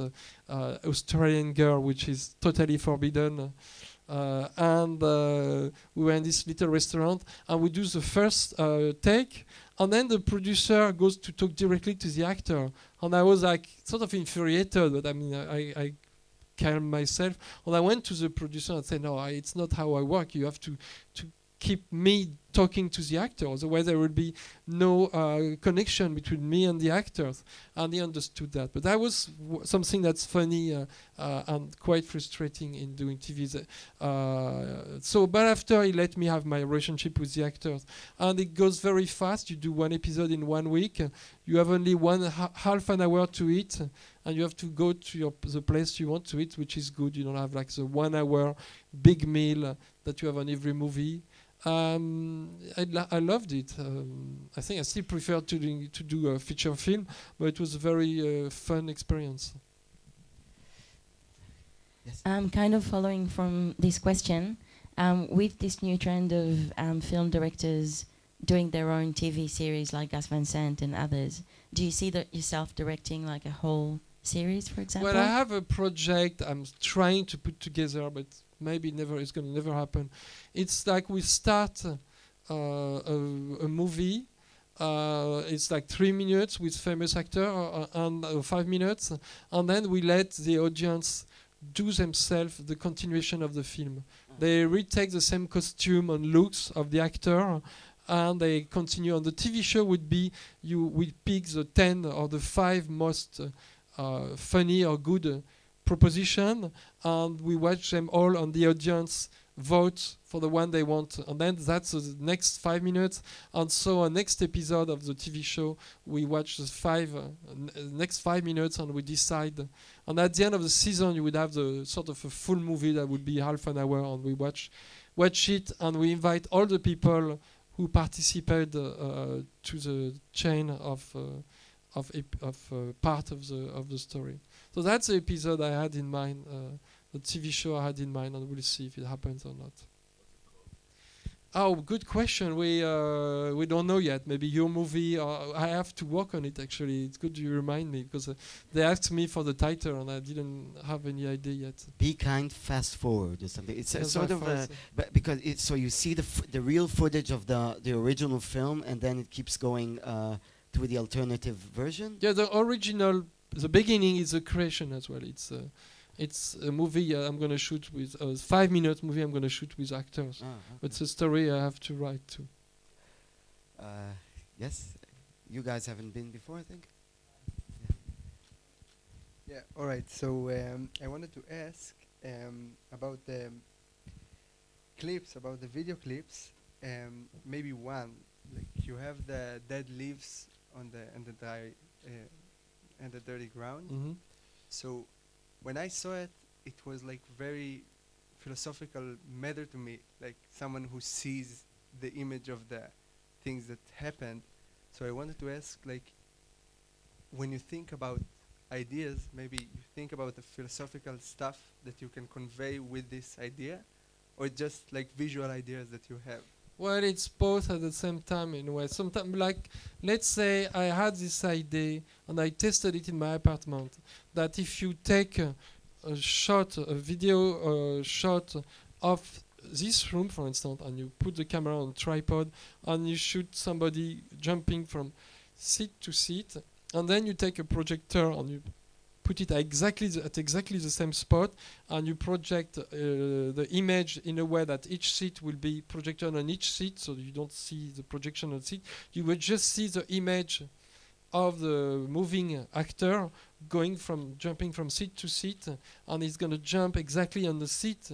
[SPEAKER 2] Australian girl, which is totally forbidden. And we were in this little restaurant, and we do the first take, and then the producer goes to talk directly to the actor, and I was like sort of infuriated, but I mean I calmed myself, and I went to the producer and said, no, it's not how I work. You have to keep me talking to the actor, otherwise there will be no connection between me and the actors. And he understood that. But that was something that's funny and quite frustrating in doing TV. But after he let me have my relationship with the actors, and it goes very fast. You do one episode in 1 week. You have only half an hour to eat, and you have to go to the place you want to eat, which is good. You don't have like the 1 hour big meal that you have on every movie. I loved it. I think I still prefer to do a feature film, but it was a very fun experience.
[SPEAKER 15] Yes. Kind of following from this question, with this new trend of film directors doing their own TV series like Gus Van Sant and others, do you see that yourself directing like a whole series, for example?
[SPEAKER 2] Well, I have a project I'm trying to put together, but maybe it's going to never happen. It's like we start a movie. It's like 3 minutes with famous actor and 5 minutes, and then we let the audience do themselves the continuation of the film. They retake the same costume and looks of the actor, and they continue. On the TV show would be we pick the 10 or the 5 most funny or good proposition, and we watch them all, and the audience vote for the one they want, and then that's the next 5 minutes. And so next episode of the TV show, we watch the next 5 minutes, and we decide. And at the end of the season, you would have the sort of a full movie that would be half an hour, and we watch it, and we invite all the people who participated to the chain of part of the story. So that's the episode I had in mind, the TV show I had in mind, and we'll see if it happens or not. Oh, good question. We don't know yet. Maybe your movie. I have to work on it. Actually, it's good you remind me, because they asked me for the title and I didn't have any idea yet.
[SPEAKER 1] Be Kind, Fast Forward or something. It's sort of because so you see the real footage of the original film, and then it keeps going to the alternative version.
[SPEAKER 2] Yeah, the original. The beginning is a creation as well. It's a movie I'm going to shoot with 5 minute movie I'm going to shoot with actors. But it's a story I have to write too.
[SPEAKER 1] Yes, you guys haven't been before, I think.
[SPEAKER 16] Yeah. All right. So I wanted to ask about the clips, about the video clips. Maybe one, like you have the dead leaves on the dry and the dirty ground.
[SPEAKER 2] Mm-hmm.
[SPEAKER 16] So when I saw it, it was like very philosophical matter to me, like someone who sees the image of the things that happened. So I wanted to ask, like, when you think about ideas, maybe you think about the philosophical stuff that you can convey with this idea, or just like visual ideas that you have?
[SPEAKER 2] Well, it's both at the same time in a way. Sometimes, like, let's say I had this idea and I tested it in my apartment, that if you take a video shot of this room, for instance, and you put the camera on tripod and you shoot somebody jumping from seat to seat, and then you take a projector and you put it at exactly the same spot, and you project the image in a way that each seat will be projected on each seat, so you don't see the projection on the seat. You will just see the image of the moving actor jumping from seat to seat, and he's going to jump exactly on the seat,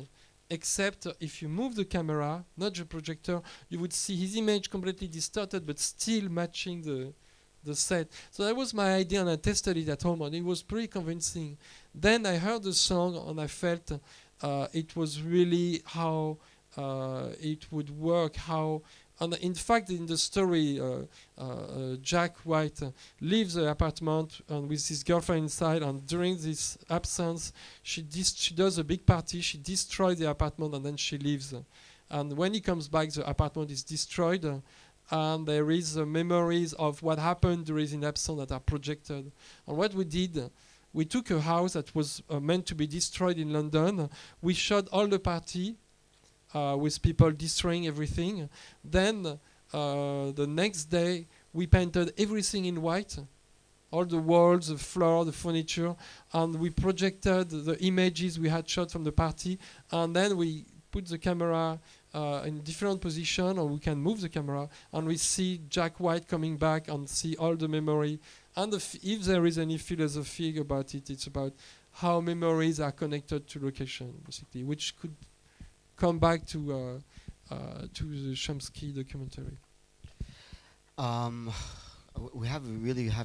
[SPEAKER 2] except if you move the camera, not the projector, you would see his image completely distorted but still matching the set. So that was my idea, and I tested it at home, and it was pretty convincing. Then I heard the song, and I felt it was really how it would work, and in fact, in the story, Jack White leaves the apartment and with his girlfriend inside, and during this absence, she does a big party, she destroys the apartment, and then she leaves. And when he comes back, the apartment is destroyed, and there is memories of what happened during the absence that are projected. And what we did, we took a house that was meant to be destroyed in London. We shot all the party, with people destroying everything. Then the next day we painted everything in white, all the walls, the floor, the furniture, and we projected the images we had shot from the party, and then we put the camera in different position, or we can move the camera, and we see Jack White coming back and see all the memory. And if there is any philosophy about it, it's about how memories are connected to location, basically, which could come back to the Chomsky documentary.
[SPEAKER 1] We have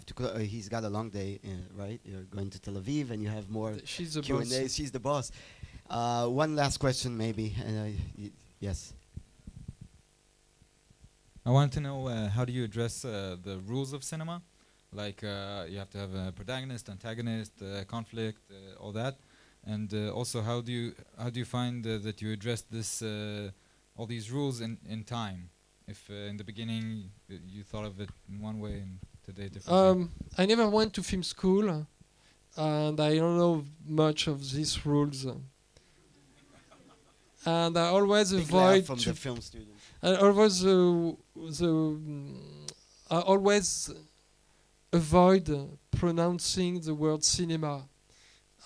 [SPEAKER 1] to. He's got a long day, right? You're going to Tel Aviv, and you have more
[SPEAKER 2] She's the
[SPEAKER 1] Q&A.
[SPEAKER 2] boss.
[SPEAKER 1] She's the boss. One last question, maybe. Yes.
[SPEAKER 17] I want to know how do you address the rules of cinema, like you have to have a protagonist, antagonist, conflict, all that. And also, how do you find that you address this all these rules in time? If in the beginning you thought of it in one way and today differently.
[SPEAKER 2] I never went to film school, and I don't know much of these rules. And I always
[SPEAKER 1] Big
[SPEAKER 2] avoid
[SPEAKER 1] laugh from the film students.
[SPEAKER 2] I always avoid pronouncing the word cinema.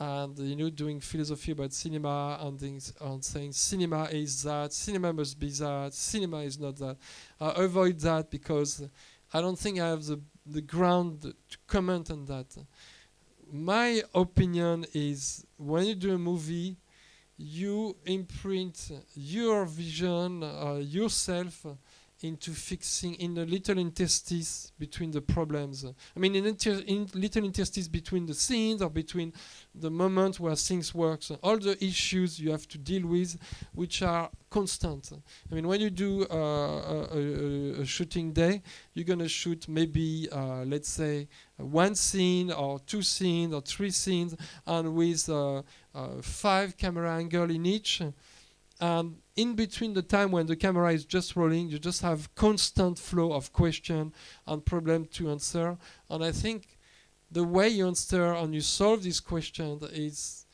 [SPEAKER 2] And doing philosophy about cinema and things, and saying cinema is that, cinema must be that, cinema is not that. I avoid that because I don't think I have the ground to comment on that. My opinion is when you do a movie, you imprint your vision, yourself, into fixing in the little interstices between the problems. I mean, in little interstices between the scenes or between the moment where things work. So all the issues you have to deal with, which are constant. I mean, when you do a shooting day, you're going to shoot maybe, let's say, one scene or two scenes or three scenes, and with 5 camera angles in each. And in between the time when the camera is just rolling, you just have constant flow of question and problem to answer. And I think the way you answer and you solve this question is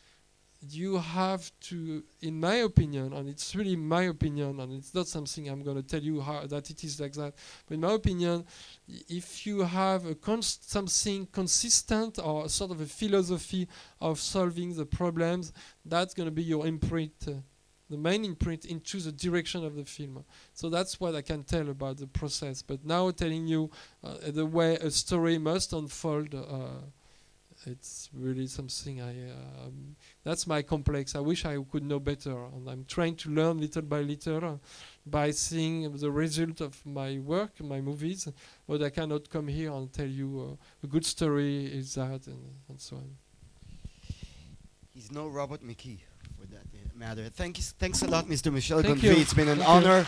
[SPEAKER 2] you have to, in my opinion, and it's really my opinion, and it's not something I'm going to tell you that it is like that, but in my opinion, if you have something consistent or sort of a philosophy of solving the problems, that's going to be your imprint, the main imprint into the direction of the film. So that's what I can tell about the process. But now telling you the way a story must unfold, it's really something that's my complex. I wish I could know better, and I'm trying to learn little by little by seeing the result of my work, my movies, but I cannot come here and tell you a good story is that, and so on.
[SPEAKER 1] He's no Robert McKee for that matter. Thanks a lot, Mr. Michel
[SPEAKER 2] Thank
[SPEAKER 1] Gondry.
[SPEAKER 2] you.
[SPEAKER 1] It's been an
[SPEAKER 2] Thank you.
[SPEAKER 1] honor.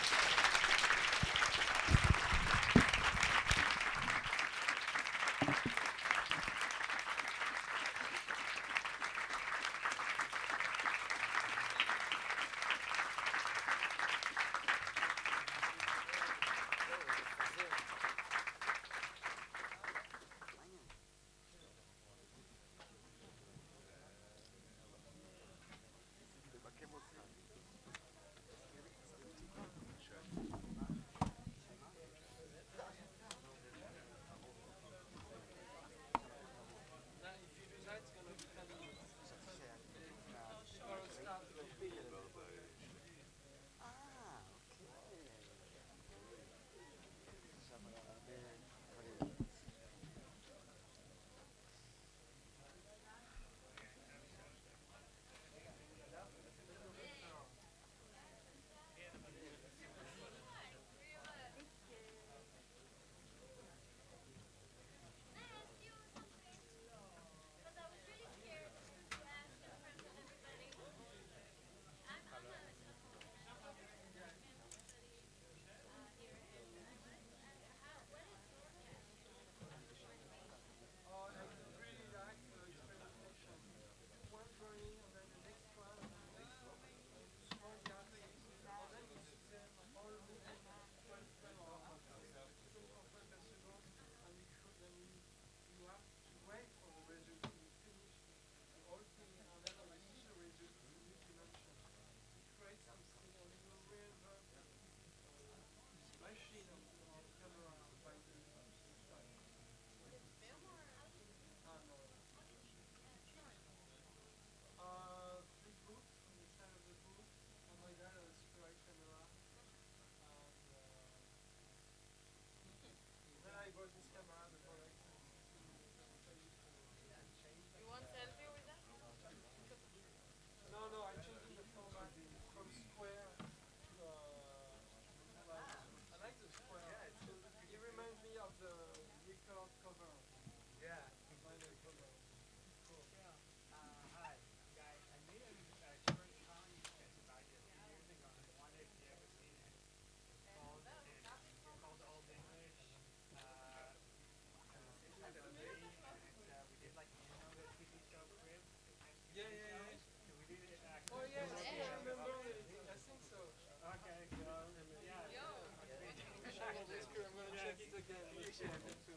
[SPEAKER 2] again, Michel.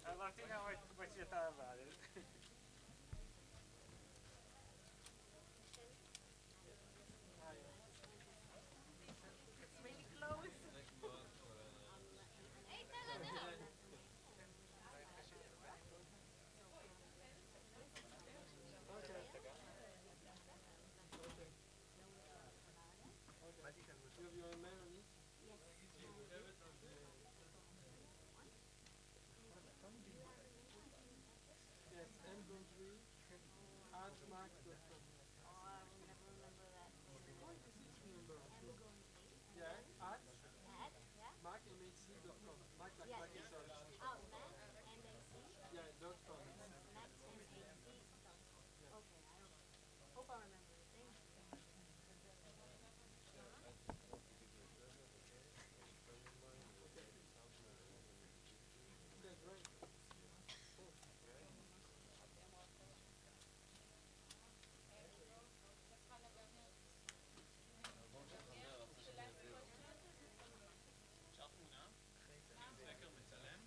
[SPEAKER 2] I'd love to know what you thought about it. You have your email on it? Yes. Yes, Gondry @mac.com.
[SPEAKER 18] Oh, I will never remember that.
[SPEAKER 2] Oh, it's easy to remember. Yeah, at mac.com. Mac like
[SPEAKER 18] Yes.
[SPEAKER 2] Microsoft.
[SPEAKER 18] Oh, Mac, M-A-C?
[SPEAKER 2] Yeah, .com.
[SPEAKER 18] Mac, M-A-C. Okay, I hope I remember it. Thank you.
[SPEAKER 2] Okay, great.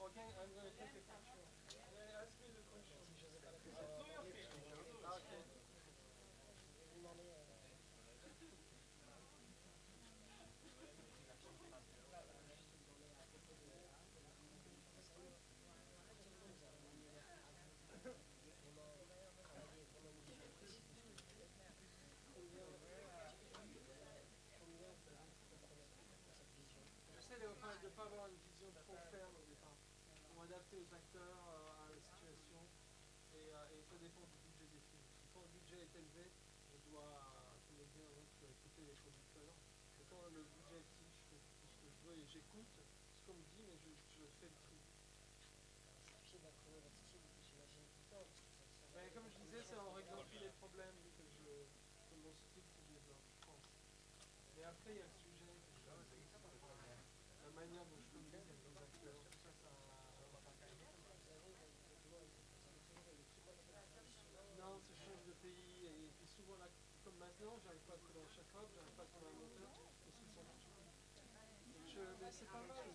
[SPEAKER 2] Okay, I'm going to take a picture. Ask me the question. Okay. J'essaie de ne pas avoir une vision trop ferme au départ. Pour m'adapter aux acteurs, à la situation, et ça dépend du budget des films. Quand le budget est élevé, on doit, comme le dit un autre, écouter les producteurs. Et quand le budget est petit, je fais tout ce que je veux et j'écoute ce qu'on me dit, mais je fais le tri. Mais comme je disais, c'est en réglant tous les problèmes que mon style se développe, je pense. Mais après, il y a le sujet, la manière dont je communique avec les acteurs, tout ça, ça impacte. Non, ça change de pays, et puis souvent, là, comme maintenant, j'arrive pas à trouver un chaque j'arrive pas à trouver un monteur, parce qu'ils sont partout. Mais c'est pas mal.